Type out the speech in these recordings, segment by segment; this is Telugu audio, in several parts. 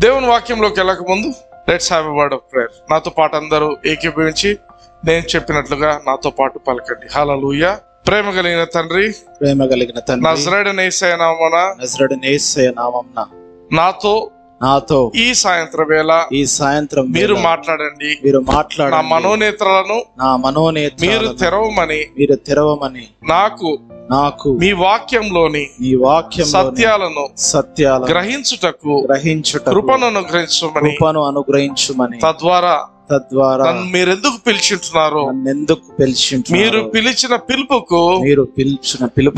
దేవుని వాక్యంలోకి వెళ్ళక ముందు let's have a word of prayer. నాతో పాటు అందరూ ఏకీభవించి నేను చెప్పినట్లుగా నాతో పాటు పలకండి. హల్లెలూయా. ప్రేమ కలిగిన తండ్రి, నజరేయుడైన యేసయ్య నామమున నాతో ఈ సాయంత్రం మీరు మాట్లాడండి. నా మనోనేత్రాలను మీరు తెరవమని నాకు మీ వాక్యంలోని సత్యాలను గ్రహించుటకు కృపను అనుగ్రహించమని తద్వారా మీరెందుకు పిలిచింటున్నారో మీరు పిలిచిన పిలుపుకు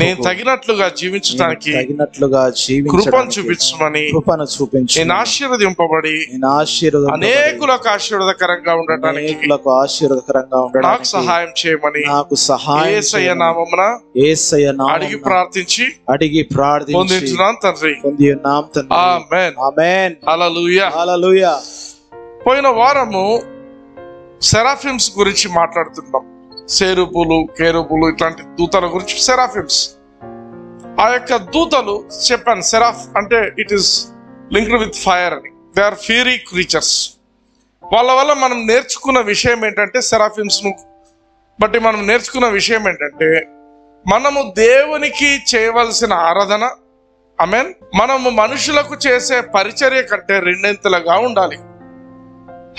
నేను తగినట్లుగా జీవించడానికి కృపను చూపించమని నేను ఆశీర్వదింపబడి అనేకులకు ఆశీర్వాదకరంగా ఉండటానికి నాకు సహాయం చేయమని యేసయ్య నామమున అడిగి ప్రార్థించి పొందుతున్నాను తండ్రి. ఆమేన్. హల్లెలూయా. పోయిన వారము సెరాఫిమ్స్ గురించి మాట్లాడుతున్నాం. సేరుపులు, కేరుపులు ఇట్లాంటి దూతల గురించి. సెరాఫిమ్స్, ఆ యొక్క దూతలు చెప్పాను. సెరాఫ్ అంటే it is linked with fire అని. They are fiery creatures. వాళ్ళ వల్ల మనం నేర్చుకున్న విషయం ఏంటంటే, సెరాఫిమ్స్ ను బట్టి మనం నేర్చుకున్న విషయం ఏంటంటే, మనము దేవునికి చేయవలసిన ఆరాధన, ఆమేన్, మనము మనుషులకు చేసే పరిచర్య కంటే రెండింతలుగా ఉండాలి.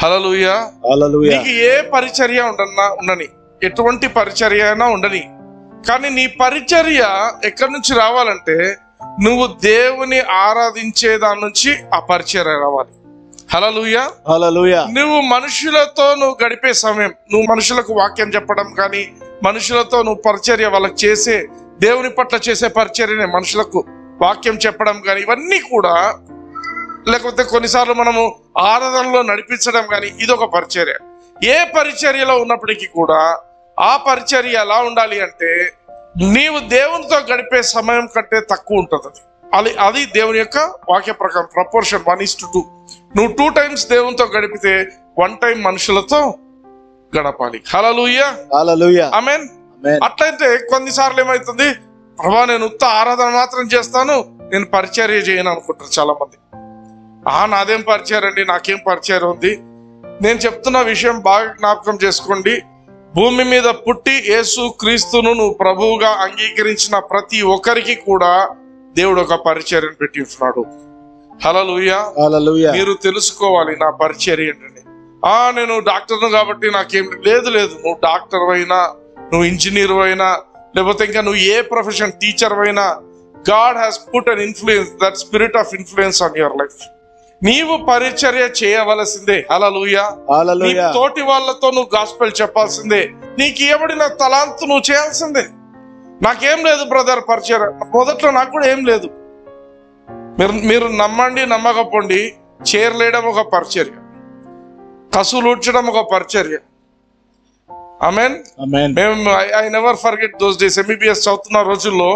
హల్లెలూయా. నీకు ఏ పరిచర్య ఉండని, ఎటువంటి పరిచర్య అయినా ఉండని, కానీ నీ పరిచర్య ఎక్కడి నుంచి రావాలంటే నువ్వు దేవుని ఆరాధించే దాని నుంచి ఆ పరిచర్య రావాలి. హల్లెలూయా. నువ్వు మనుషులతో గడిపే సమయం, నువ్వు మనుషులకు వాక్యం చెప్పడం కానీ, మనుషులతో నువ్వు పరిచర్య వాళ్ళకి చేసే దేవుని పట్ల చేసే పరిచర్యనే మనుషులకు వాక్యం చెప్పడం కానీ, ఇవన్నీ కూడా, లేకపోతే కొన్నిసార్లు మనము ఆరాధనలో నడిపించడం కానీ, ఇదొక పరిచర్య. ఏ పరిచర్యలో ఉన్నప్పటికీ కూడా ఆ పరిచర్య ఎలా ఉండాలి అంటే, నీవు దేవునితో గడిపే సమయం కంటే తక్కువ ఉంటుంది. అది దేవుని యొక్క వాక్య ప్రకారం ప్రపోర్షన్ 1:2. నువ్వు 2 times దేవునితో గడిపితే 1 time మనుషులతో గడపాలి. హల్లెలూయా. ఆమేన్. అట్లయితే కొన్నిసార్లు ఏమవుతుంది, ప్రభా నేను ఉత్త ఆరాధన మాత్రం చేస్తాను, నేను పరిచర్య చేయను అనుకుంటారు చాలా మంది. నాదేం పరిచయం అండి, నాకేం పరిచయం ఉంది. నేను చెప్తున్న విషయం బాగా జ్ఞాపకం చేసుకోండి. భూమి మీద పుట్టి యేసు క్రీస్తును నువ్వు ప్రభువుగా అంగీకరించిన ప్రతి ఒక్కరికి కూడా దేవుడు ఒక పరిచర్యను పెట్టి ఉంటున్నాడు. హల్లెలూయా. మీరు తెలుసుకోవాలి నా పరిచర్య ఏంటండి. నేను డాక్టర్ను కాబట్టి నాకేం లేదు. నువ్వు డాక్టర్ అయినా, నువ్వు ఇంజనీర్ అయినా, లేకపోతే ఇంకా నువ్వు ఏ ప్రొఫెషన్, టీచర్ అయినా, God has put an influence, that spirit of influence on your life. నీవు పరిచర్య చేయవలసిందే. హల్లెలూయా. తోటి వాళ్ళతో నువ్వు గాస్పెల్ చెప్పాల్సిందే. నీకు ఇవ్వబడిన తలాంతు నువ్వు చేయాల్సిందే. నాకేం లేదు బ్రదర్ పరిచర్య, మొదట్లో నాకు కూడా ఏం లేదు. మీరు నమ్మండి నమ్మకపోండి, చేరలేయడం ఒక పరిచర్య, కసులు ఊడ్చడం ఒక పరిచర్య. ఆమేన్. మేము I never forget those days. MBBS చదువుతున్న రోజుల్లో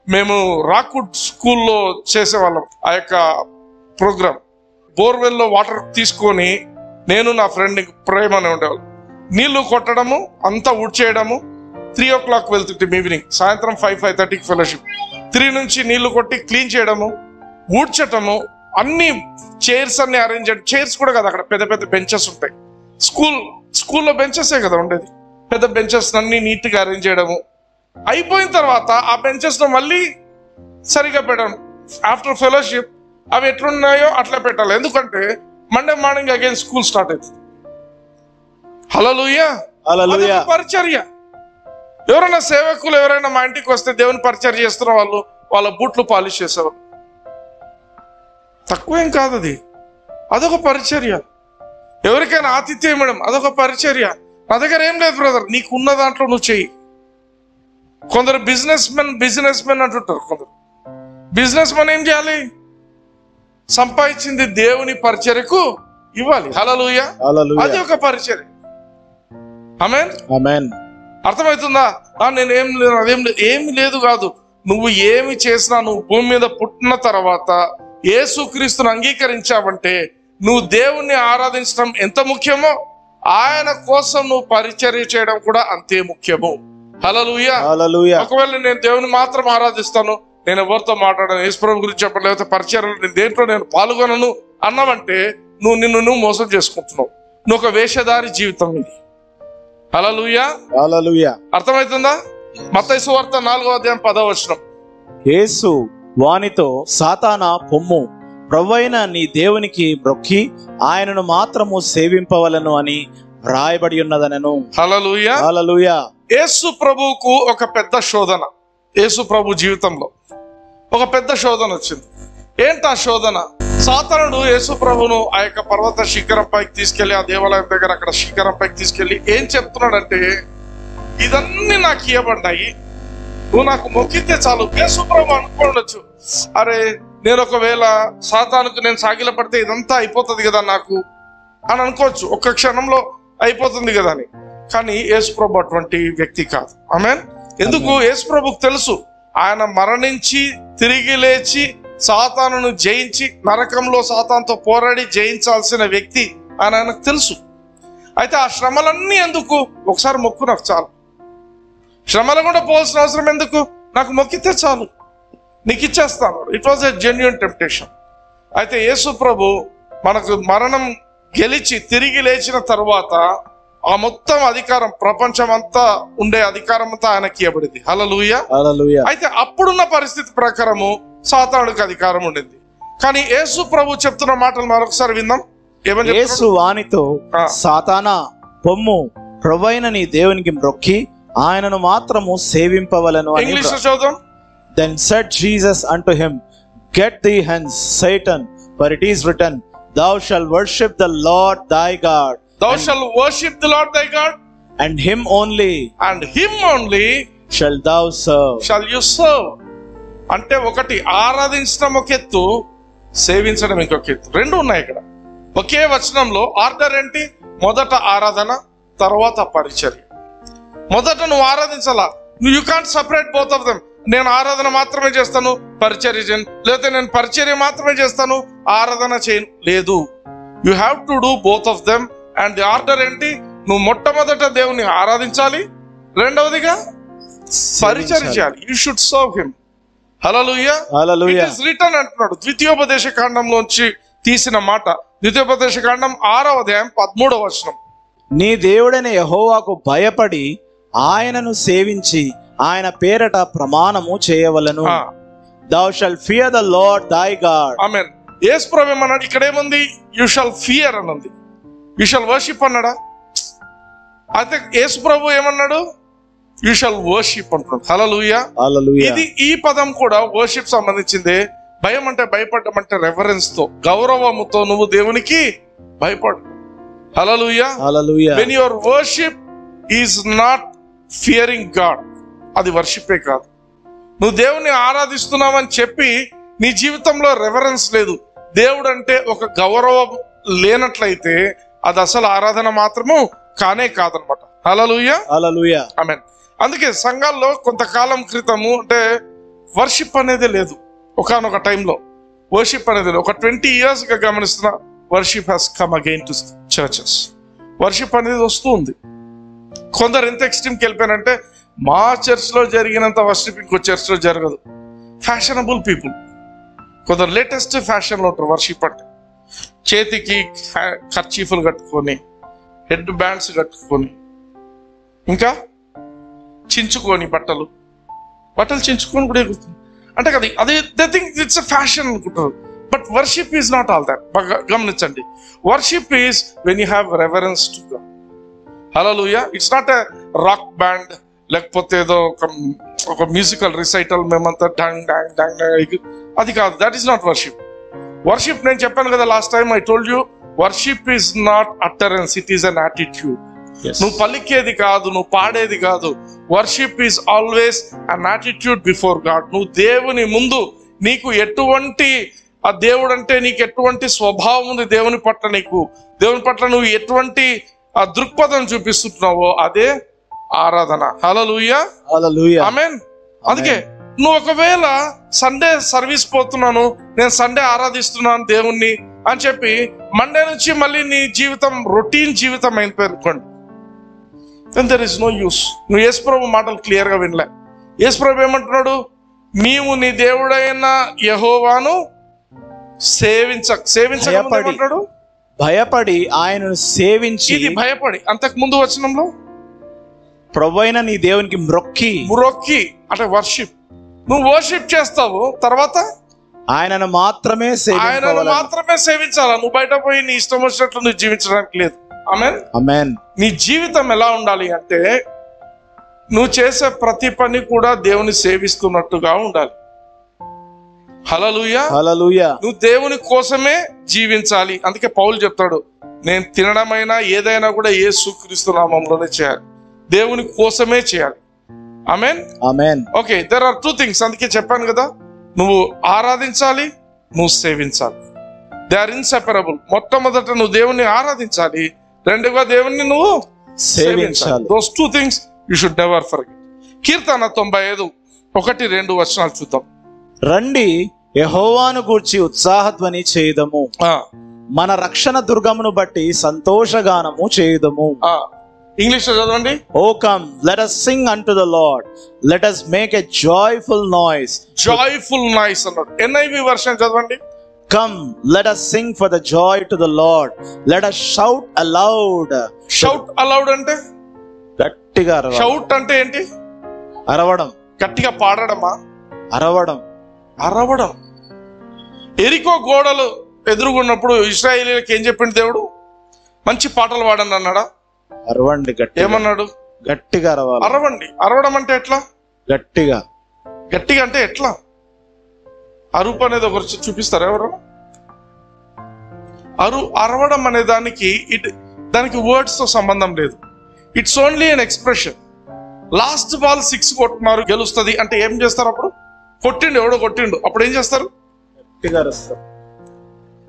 మేము రాక్వుడ్ స్కూల్లో చేసేవాళ్ళం ఆ యొక్క ప్రోగ్రామ్. బోర్వెల్లో వాటర్ తీసుకొని నేను నా ఫ్రెండ్ ప్రేమ అని ఉండేవాళ్ళు. నీళ్లు కొట్టడము, అంతా ఊడ్చేయడము. 3 o'clock వెళ్తుంటే ఈవినింగ్, సాయంత్రం 5-5:30 ఫెలోషిప్. 3 నుంచి నీళ్లు కొట్టి క్లీన్ చేయడము, ఊడ్చటము, అన్ని చైర్స్ అన్ని అరేంజ్ చేయడం. చైర్స్ కూడా కదా, అక్కడ పెద్ద పెద్ద బెంచెస్ ఉంటాయి. స్కూల్లో బెంచెసే కదా ఉండేది. పెద్ద బెంచెస్ అన్ని నీట్ గా అరేంజ్ చేయడము. అయిపోయిన తర్వాత ఆ బెంచెస్ ను మళ్ళీ సరిగా పెట్టడం. ఆఫ్టర్ ఫెలోషిప్ అవి ఎట్లున్నాయో అట్లా పెట్టాలి. ఎందుకంటే Monday morning again school start అవుతుంది. హల్లెలూయా. పరిచర్య. ఎవరైనా సేవకులు ఎవరైనా మా ఇంటికి వస్తే దేవుని పరిచర్య చేస్తున్న వాళ్ళు వాళ్ళ బూట్లు పాలిష్ చేసేవారు. తక్కువేం కాదు అది, అదొక పరిచర్య. ఎవరికైనా ఆతిథ్యం ఇవ్వడం అదొక పరిచర్య. నా దగ్గర ఏం లేదు బ్రదర్, నీకున్న దాంట్లో నువ్వు చెయ్యి. కొందరు బిజినెస్ మెన్ అంటుంటారు. కొందరు బిజినెస్ మెన్ ఏం చేయాలి, సంపాదించింది దేవుని పరిచర్యకు ఇవ్వాలి. హల్లెలూయా. అది ఒక పరిచర్య. ఆమేన్. అర్థమవుతుందా? నేనేం లేదు, అదేం లేదు, ఏమి లేదు కాదు. నువ్వు ఏమి చేసినా, నువ్వు భూమి మీద పుట్టిన తర్వాత యేసుక్రీస్తును అంగీకరించావంటే నువ్వు దేవుణ్ణి ఆరాధించడం ఎంత ముఖ్యమో ఆయన కోసం నువ్వు పరిచర్య చేయడం కూడా అంతే ముఖ్యము. హల్లెలూయా. ఒకవేళ నేను దేవుని మాత్రం ఆరాధిస్తాను, నేను ఎవరితో మాట్లాడను, యేసుప్రభు గురించి చెప్పను, లేకపోతే పరిచయాలు నేను దేంట్లో నేను పాల్గొనను అన్నావంటే నువ్వు మోసం చేసుకుంటున్నావు. నువ్వు ఒక వేషధారి జీవితం ఇది. హల్లెలూయా, హల్లెలూయా. అర్థమవుతుందా? మత్తయి సువార్త 4:10. యేసు వానితో, సాతానా పొమ్ము, ప్రభువైన నీ దేవునికి మొక్కి ఆయనను మాత్రము సేవింపవలను అని రాయబడి ఉన్నదనెను. హల్లెలూయా, హల్లెలూయా. యేసు ప్రభువుకు ఒక పెద్ద శోధన, యేసు ప్రభు జీవితంలో ఒక పెద్ద శోధన వచ్చింది. ఏంటి ఆ శోధన? సాతానుడు యేసు ప్రభును ఆ యొక్క పర్వత శిఖరం పైకి తీసుకెళ్లి, ఆ దేవాలయం దగ్గర అక్కడ శిఖరం పైకి తీసుకెళ్లి ఏం చెప్తున్నాడంటే, ఇదన్నీ నాకు ఇవ్వబడ్డాయి, నువ్వు నాకు మొక్కితే చాలు. యేసు ప్రభు అనుకోవచ్చు, అరే నేను ఒకవేళ సాతానుకు నేను సాగిల పడితే ఇదంతా అయిపోతుంది కదా నాకు అని అనుకోవచ్చు, ఒక్క క్షణంలో అయిపోతుంది కదా అని. కానీ యేసు ప్రభు అటువంటి వ్యక్తి కాదు. ఆమేన్. ఎందుకు? యేసు ప్రభుకు తెలుసు, ఆయన మరణించి తిరిగి లేచి సాతానును జయించి నరకంలో సాతానుతో పోరాడి జయించాల్సిన వ్యక్తి ఆయనకు తెలుసు. అయితే ఆ శ్రమలన్నీ ఎందుకు? ఒకసారి మొక్కు నాకు చాలు, శ్రమలు కూడా పోవాల్సిన అవసరం ఎందుకు? నాకు మొక్కితే చాలు, నీకు ఇచ్చేస్తాను. It was a genuine temptation. అయితే యేసు ప్రభు మనకు మరణం గెలిచి తిరిగి లేచిన తర్వాత ఆ మొత్తం అధికారం, ప్రపంచం అంతా ఉండే అధికారం అంతా ఆయనకి ఇవ్వబడింది. హల్లెలూయా, హల్లెలూయా. అయితే అప్పుడున్న పరిస్థితి ప్రకారము సాతానుడికి అధికారం ఉండింది. కానీ యేసు ప్రభు చెప్తున్న మాటలు మరొకసారి విందాం. ఏమని? యేసు వానితో, సాతానా పొమ్ము, ప్రభువైన నీ దేవునికి మొక్కి ఆయనను మాత్రము సేవింపవలను అని. ఇంగ్లీష్ లో చూద్దాం. Then said Jesus unto him, Get thee hence, Satan, for it is written, Thou shalt worship the Lord thy God. Thou shalt worship the Lord thy God, and him only shall thou serve. Shall you serve? అంటే ఒకటి ఆరాధించడం ఒక ఎత్తు, సేవించడం ఇంకొక ఎత్తు. రెండు ఉన్నాయి ఇక్కడ ఒకే వచనంలో. ఆర్డర్ ఏంటి? మొదట ఆరాధన, తర్వాత పరిచర్య. మొదట నువ్వు ఆరాధించాలా. You can't separate both of them. నేను ఆరాధన మాత్రమే చేస్తాను, పరిచర్య చేయను, లేకపోతే నేను పరిచర్య మాత్రమే చేస్తాను, ఆరాధన చేయను, లేదు. You have to do both of them. And the order ఏంటి? నువ్వు మొట్టమొదట దేవుని ఆరాధించాలి, రెండవదిగా పరిచర్య చేయాలి. You should serve him. Hallelujah, hallelujah. It is return అంటున్నాడు. ద్వితీయోపదేశ కాండంలోంచి తీసిన మాట. ద్వితీయోపదేశ కాండం 6:13. నీ దేవుడైన యెహోవాకు భయపడి ఆయనను సేవించి ఆయన పేరట ప్రమాణము చేయవలను. Thou shalt fear the Lord thy God. ఆమేన్. యేసు ప్రభువు ఏమన్నాడు? ఇక్కడ ఏముంది? యు షల్ ఫియర్ అన్నది. యు షల్ వర్షిప్ అన్నాడా? అయితే యేసు ప్రభువు ఏమన్నాడు? యు షల్ వర్షిప్ అంటున్నాడు. హల్లెలూయా, హల్లెలూయా. ఇది ఈ పదం కూడా వర్షిప్ సంబంధించిందే. భయం అంటే, భయపడడం అంటే రెవరెన్స్ తో, గౌరవముతో నువ్వు దేవునికి భయపడు. హల్లెలూయా, హల్లెలూయా. When your worship is not fearing God, అది వర్షిపే కాదు. నువ్వు దేవుని ఆరాధిస్తున్నావని చెప్పి నీ జీవితంలో రెవరెన్స్ లేదు, దేవుడు అంటే ఒక గౌరవం లేనట్లయితే అది అసలు ఆరాధన మాత్రము కానే కాదనమాట. హల్లెలూయా, హల్లెలూయా. ఆమేన్. అందుకే సంఘాల్లో కొంతకాలం క్రితము అంటే వర్షిప్ అనేది లేదు. ఒకానొక టైంలో వర్షిప్ అనేది లేదు. ఒక 20 years గా గమనిస్తున్నా, worship has come again to churches. Worship అనేది వస్తూ ఉంది. కొందరు ఎంత ఎక్స్ట్రీమ్కి వెళ్ళిపోయారంటే, మా చర్చ్ లో జరిగినంత వర్షిప్ ఇంకో చర్చ్ లో జరగదు. ఫ్యాషనబుల్ పీపుల్, కొందరు లేటెస్ట్ ఫ్యాషన్ లో ఉంటారు. వర్షిప్ అంటే చేతికి కర్చీఫులు కట్టుకొని, హెడ్ బ్యాండ్స్ కట్టుకొని, ఇంకా చించుకొని బట్టలు చించుకొని కూడా ఎగురుతుంది అంటే కదా. అది they think it's a fashion అనుకుంటారు. But worship is not all that. గమనించండి, worship is when you have reverence to God. Hallelujah. It's not a rock band, లేకపోతే ఏదో ఒక మ్యూజికల్ రిసైటల్ మేమంతా డాంగ్ డాంగ్ డాంగ్ డాంగ్, అది కాదు. That is not worship. Worship నేను చెప్పాను కదా last time, I told you, worship is not utterance, it is an attitude. నువ్వు పలికేది కాదు, నువ్వు పాడేది కాదు. Worship is always an attitude before God. నువ్వు దేవుని ముందు నీకు ఎటువంటి, ఆ దేవుడు అంటే నీకు ఎటువంటి స్వభావం ఉంది దేవుని పట్ల, నీకు దేవుని పట్ల నువ్వు ఎటువంటి ఆ దృక్పథం చూపిస్తున్నావో అదే ఆరాధన. హల్లెలూయా, హల్లెలూయా, ఆమేన్. అందుకే నువ్వు ఒకవేళ సండే సర్వీస్ పోతున్నాను, నేను సండే ఆరాధిస్తున్నాను దేవుణ్ణి అని చెప్పి మండే నుంచి మళ్ళీ నీ జీవితం రొటీన్ జీవితం అయింది పేర్కొండి, then there is no use. నువ్వు యేసు ప్రభు మాటలు క్లియర్ గా వినలే. యేసు ప్రభు ఏమంటున్నాడు? నీవు నీ దేవుడైన యెహోవాను సేవించమంటాడు. భయపడి ఆయనను సేవించి. ఇది భయపడి. అంతకు ముందు వచనంలో ప్రభువైన నీ దేవునికి మ్రొక్కి అంటే వర్షిప్. నువ్వు వర్షిప్ చేస్తావు, తర్వాత ఆయనను మాత్రమే సేవించాలా. నువ్వు బయట పోయి నీ ఇష్టం వచ్చినట్లు నువ్వు జీవించడానికి లేదు. ఆమేన్ ఆమేన్. నీ జీవితం ఎలా ఉండాలి అంటే నువ్వు చేసే ప్రతి పని కూడా దేవుని సేవిస్తున్నట్టుగా ఉండాలి. హల్లెలూయా హల్లెలూయా. నువ్వు దేవుని కోసమే జీవించాలి. అందుకే పౌలు చెప్తాడు, నేను తినడమైనా ఏదైనా కూడా యేసుక్రీస్తు నామములోనే చేయాలి, దేవుని కోసమే చేయాలి. Amen amen. Okay, there are 2 things. అందుకే చెప్పాను కదా, నువ్వు ఆరాధించాలి, నువ్వు సేవించాలి. They are inseparable. మొట్టమొదట నువ్వు దేవుని ఆరాధించాలి, రెండుగా దేవుని నువ్వు సేవించాలి. Those 2 things you should never forget. కీర్తన 95 1-2 వచనాలు చూద్దాం. రండి యెహోవాను గూర్చి ఉత్సాహధ్వని చేయుదము, మన రక్షణ దుర్గమును బట్టి సంతోషగానము చేయుదము. ఇంగ్లీష్ లో చదవండి. Oh come, let us sing unto the Lord, let us make a joyful noise. Joyful noise అన్నాడు. NIV వర్షన్ చదవండి. Come, let us sing for the joy to the Lord, let us shout aloud. Shout aloud అంటే గట్టిగా అరవడం. షౌట్ అంటే ఏంటి? అరవడం. గట్టిగా పాడడమా? అరవడం. ఎరికో గోడలు ఎదురుగున్నప్పుడు ఇశ్రాయేలీయులకు ఏం చెప్పిండు దేవుడు? మంచి పాటలు పాడండి అన్నాడా? అరవండి. గట్టి ఏమన్నాడు? గట్టిగా అరవాలి. అరవండి. అరవడం అంటే ఎట్లా? గట్టిగా అంటే ఎట్లా? అరుపు అనేది ఒకరు చూపిస్తారా ఎవరు? అరవడం అనే దానికి వర్డ్స్ తో సంబంధం లేదు. It's only an expression. Last ball 6 కొట్టున్నారు, గెలుస్తుంది అంటే ఏం చేస్తారు? అప్పుడు ఎవడో కొట్టిండు, అప్పుడు ఏం చేస్తారు? గట్టిగా అరుస్తారు.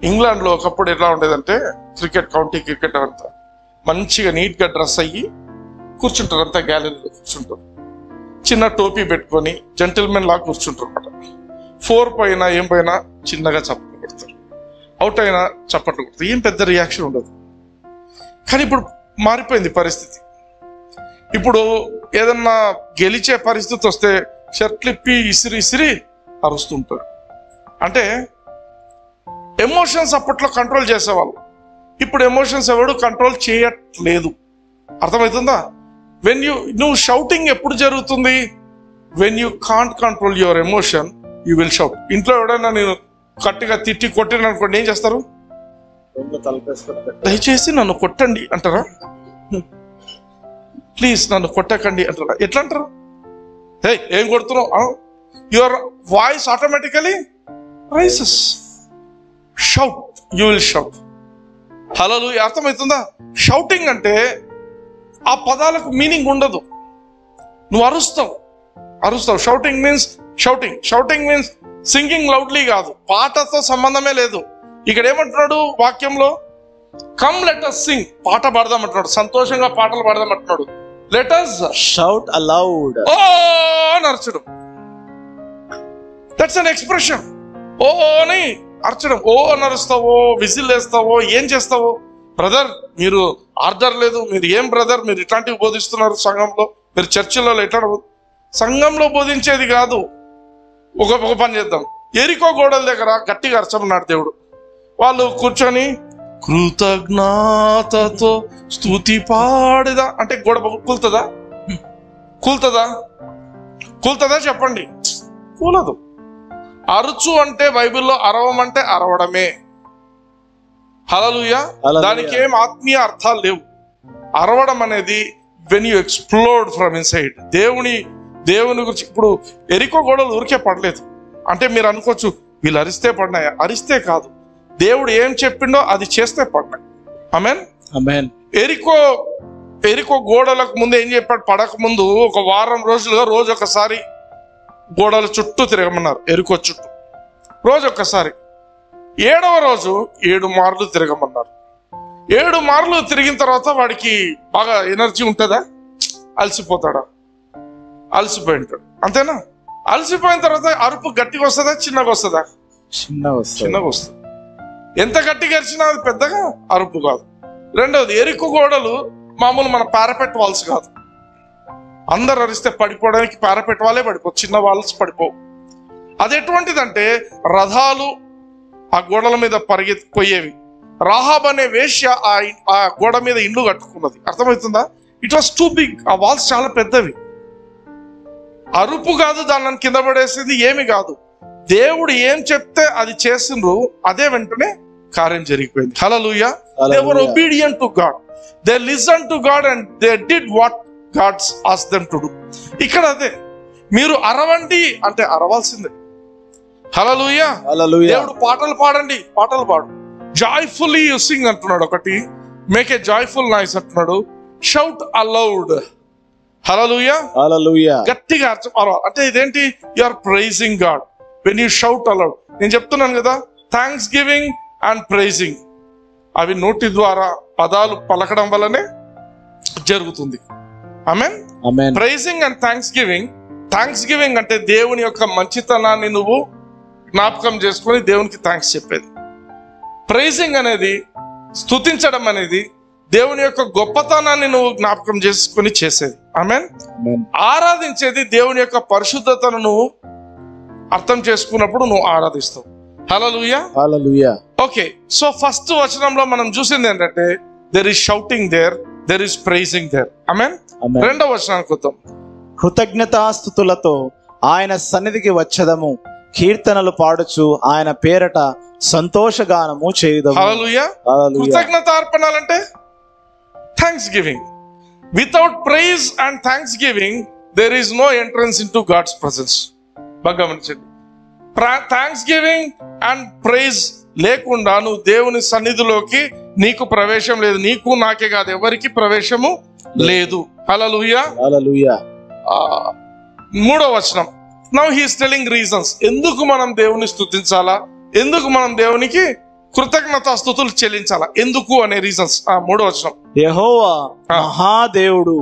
ఇంగ్లాండ్ లో ఒకప్పుడు ఎట్లా ఉండేదంటే క్రికెట్, కౌంటీ క్రికెట్ అంతా మంచిగా నీట్ గా డ్రెస్ అయ్యి కూర్చుంటారు, అంతా గ్యాలరీలో కూర్చుంటారు, చిన్న టోపీ పెట్టుకొని జెంటిల్మెన్ లాగా కూర్చుంటారు అన్నమాట. 4 పైన ఏం పైన చిన్నగా చప్పట్లు కొడతారు, అవుట్ అయినా చప్పట్లు కొడతారు, ఏం పెద్ద రియాక్షన్ ఉండదు. కానీ ఇప్పుడు మారిపోయింది పరిస్థితి. ఇప్పుడు ఏదన్నా గెలిచే పరిస్థితి వస్తే షర్ట్లు ఇప్పి ఇసిరి అరుస్తుంటారు. అంటే ఎమోషన్స్ అప్పట్లో కంట్రోల్ చేసేవాళ్ళు, ఇప్పుడు ఎమోషన్స్ ఎవడు కంట్రోల్ చేయట్లేదు. అర్థమవుతుందా? నువ్వు షౌటింగ్ ఎప్పుడు జరుగుతుంది? When you can't control your emotion you will shout. ఇంట్లో ఎవడైనా నేను గట్టిగా తిట్టి కొట్టిన అనుకోండి, ఏం చేస్తారు? దయచేసి నన్ను కొట్టండి అంటారా? ప్లీజ్ నన్ను కొట్టకండి అంటారా? ఎట్లా అంటారు? హే ఏం కొడుతున్నావు? Your voice automatically rises. Shout, you will shout. Hallelujah. అర్థమవుతుందా? షౌటింగ్ అంటే ఆ పదాలకు మీనింగ్ ఉండదు, నువ్వు అరుస్తావు. షౌటింగ్ మీన్స్ సింగింగ్ లౌడ్లీ కాదు, పాటతో సంబంధమే లేదు. ఇక్కడ ఏమంటున్నాడు వాక్యంలో? కమ్ లెట్ us sing, పాట పాడదామంటున్నాడు, సంతోషంగా పాటలు పాడదామంటున్నాడు. Let us shout aloud. ఓ అరచడం, దట్స్ అన్ ఎక్స్ప్రెషన్. ఓ అని అరచడం. ఓ అని అరుస్తావో, విజిల్ వేస్తావో, ఏం చేస్తావో? బ్రదర్ మీరు ఆర్డర్ లేదు, మీరు ఏం బ్రదర్ మీరు ఇట్లాంటివి బోధిస్తున్నారు సంఘంలో, మీరు చర్చిలో ఎట్లా? సంఘంలో బోధించేది కాదు. ఒక పని చేద్దాం, ఎరికో గోడల దగ్గర గట్టిగా అరచమన్నాడు దేవుడు. వాళ్ళు కూర్చొని కృతజ్ఞతతో స్తుతి పాడదా అంటే గోడ కూలుతుందా? చెప్పండి, కూలదు. అరుచు అంటే బైబిల్లో అరవమంటే అరవడమే. హల్లెలూయా. దానికి ఏం ఆత్మీయ అర్థాలు లేవు. అరవడం అనేది when you explode from inside. దేవుని గురించి. ఇప్పుడు ఎరికో గోడలు ఊరికే పడలేదు అంటే మీరు అనుకోవచ్చు వీళ్ళు అరిస్తే పడినాయా? అరిస్తే కాదు, దేవుడు ఏం చెప్పిండో అది చేస్తే పడినాయి. ఆమేన్ ఆమేన్. ఎరికో గోడలకు ముందు ఏం చెప్పాడు? పడక ముందు ఒక వారం రోజులుగా రోజు ఒకసారి గోడల చుట్టూ తిరగమన్నారు. ఎరికో చుట్టూ రోజు ఒక్కసారి. 7వ రోజు 7 మార్లు తిరగమన్నారు. 7 మార్లు తిరిగిన తర్వాత వాడికి బాగా ఎనర్జీ ఉంటుందా? అలసిపోతాడా? అలసిపోయి ఉంటాడు, అంతేనా? అలసిపోయిన తర్వాత అరుపు గట్టిగా వస్తుందా చిన్నగా వస్తుందా? చిన్నగా వస్తుంది. ఎంత గట్టిగా అరిచినా అది పెద్దగా అరుపు కాదు. రెండవది, ఎరుకు గోడలు మామూలు మన పారాపెట్ వాల్స్ కాదు. అందరు అరిస్తే పడిపోవడానికి పారాపెట్ వాళ్ళే పడిపో, చిన్న వాల్స్ పడిపోవు. అది ఎటువంటిదంటే రథాలు ఆ గోడల మీద పరిగెత్తిపోయేవి. రాహాబ్ అనే వేశ్య ఆ గోడ మీద ఇల్లు కట్టుకున్నది. అర్థమవుతుందా? It was too big. ఆ వాల్స్ చాలా పెద్దవి. అరుపు కాదు, దాన్ని కింద పడేసింది ఏమి కాదు. దేవుడు ఏం చెప్తే అది చేసిండ్రు, అదే వెంటనే కార్యం జరిగిపోయింది. Hallelujah. They were obedient to God. They listen to God and they did what God asked them to do. ఇక్కడ అదే, మీరు అరవండి అంటే అరవాల్సిందే. హల్లెలూయా. దేవుడు పాటలు పాడండి, పాటలు పాడు. జాయ్ఫుల్లీ యు సింగ్ అంటున్నాడు ఒకటి. మేక్ ఏ జాయ్ఫుల్ నాయిస్ అంటున్నాడు. Shout aloud. హల్లెలూయా. హల్లెలూయా. గట్టిగా అంటే ఇదేంటి? You are praising God when you shout aloud. నేను చెప్తున్నాను కదా, థ్యాంక్స్ గివింగ్ అండ్ ప్రైజింగ్ అవి నోటి ద్వారా పదాలు పలకడం వల్లనే జరుగుతుంది. Amen. Praising and thanks giving. Thanks giving అంటే దేవుని యొక్క మంచితనాన్ని నువ్వు జ్ఞాపకం చేసుకొని దేవునికి థ్యాంక్స్ చెప్పేది. ప్రైజింగ్ అనేది, స్తుతించడం అనేది దేవుని యొక్క గొప్పతనాన్ని నువ్వు జ్ఞాపకం చేసుకొని చేసేది. ఆమేన్. ఆరాధించేది దేవుని యొక్క పరిశుద్ధతను నువ్వు అర్థం చేసుకున్నప్పుడు నువ్వు ఆరాధిస్తావు. Hallelujah. Hallelujah. Okay, so first వచనంలో మనం చూసింది ఏంటంటే there is shouting there, there is praising there. Amen. రెండవ వచనానికి వద్దాం. కృతజ్ఞతాస్తుతులతో ఆయన సన్నిధికి వచ్చదము, కీర్తనలు పాడుచు ఆయన పేరట సంతోషగానము చేయుదము. హల్లెలూయా. కృతజ్ఞత అర్పణాలంటే thanks giving. Without praise and thanks giving there is no entrance in to God's presence. బాగా గమనించండి. థ్యాంక్స్ గివింగ్ అండ్ ప్రైజ్ లేకుండా నువ్వు దేవుని సన్నిధిలోకి నీకు ప్రవేశం లేదు. నీకు నాకే కాదు, ఎవరికి ప్రవేశము లేదు. హల్లెలూయా. హల్లెలూయా. మూడో వచనం. Now he is telling reasons. ఎందుకు మనం దేవుని స్తుతించాలా, ఎందుకు మనం దేవునికి కృతజ్ఞతాస్తుతులు చెల్లించాలా, ఎందుకు అనే రీజన్స్. మూడో వచనం. యెహోవా మహాదేవుడు,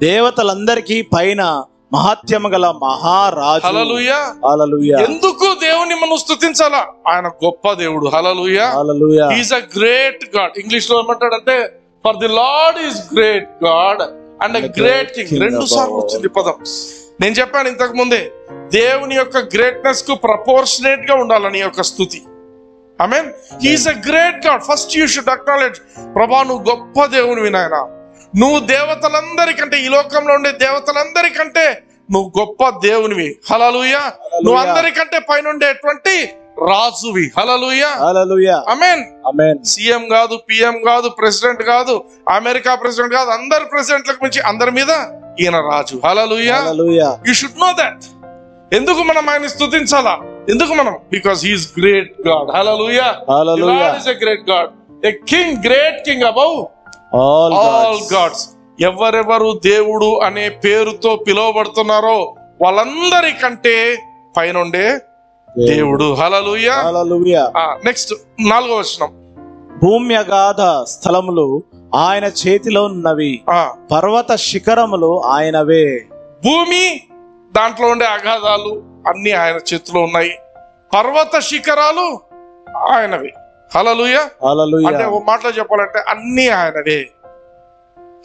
దేవతలందరికీ పైన మహత్యము గల మహారాజు. హల్లెలూయా. హల్లెలూయా. ఎందుకు దేవుని మనం స్తుతించాలా? ఆయన గొప్ప దేవుడు. Hallelujah. Hallelujah. He is a great God. English లో ఏమంటాడంటే for the Lord is great God and a great king. 2 సార్లు వచ్చింది పదం. నేను చెప్పాను ఇంతకు ముందే, దేవుని యొక్క గ్రేట్నెస్ కు ప్రపోర్షనేట్ గా ఉండాలని యొక్క స్తుతి. Amen. He is a great God. First you should acknowledge, ప్రభా నువ్వు గొప్ప దేవునివి నాయన. నువ్వు దేవతలందరికంటే, ఈ లోకంలో ఉండే దేవతలందరికంటే నువ్వు గొప్ప దేవునివి. హల్లెలూయా. నువ్వు అందరికంటే పైన ఉండేటువంటి రాజువి. Hallelujah. Hallelujah. Amen. Amen. CM కాదు, పిఎం కాదు, ప్రెసిడెంట్ కాదు, అమెరికా ప్రెసిడెంట్ కాదు, అందరు ప్రెసిడెంట్లకు మించి అందరి మీద ఈయన రాజు. Hallelujah. Hallelujah. You should know that. ఎందుకు మనం ఆయన స్తుతించాలా? ఎందుకు మనం? Because he is great God. Hallelujah. Hallelujah. God is a great God, a king, great king above all gods. ఎవరెవరు దేవుడు అనే పేరుతో పిలువబడుతున్నారో వాళ్ళందరికంటే పైనుండే దేవుడు. హల్లెలూయా. హల్లెలూయా. నెక్స్ట్ 4వ వచనం. భూమి అగాధ స్థలములు ఆయన చేతిలో ఉన్నవి, పర్వత శిఖరములు ఆయనవే. భూమి, దాంట్లో ఉండే అగాధాలు అన్ని ఆయన చేతిలో ఉన్నాయి. పర్వత శిఖరాలు ఆయనవి. హల్లెలూయా. హల్లెలూయా. అంటే ఒక మాటలో చెప్పాలంటే అన్ని ఆయనవే.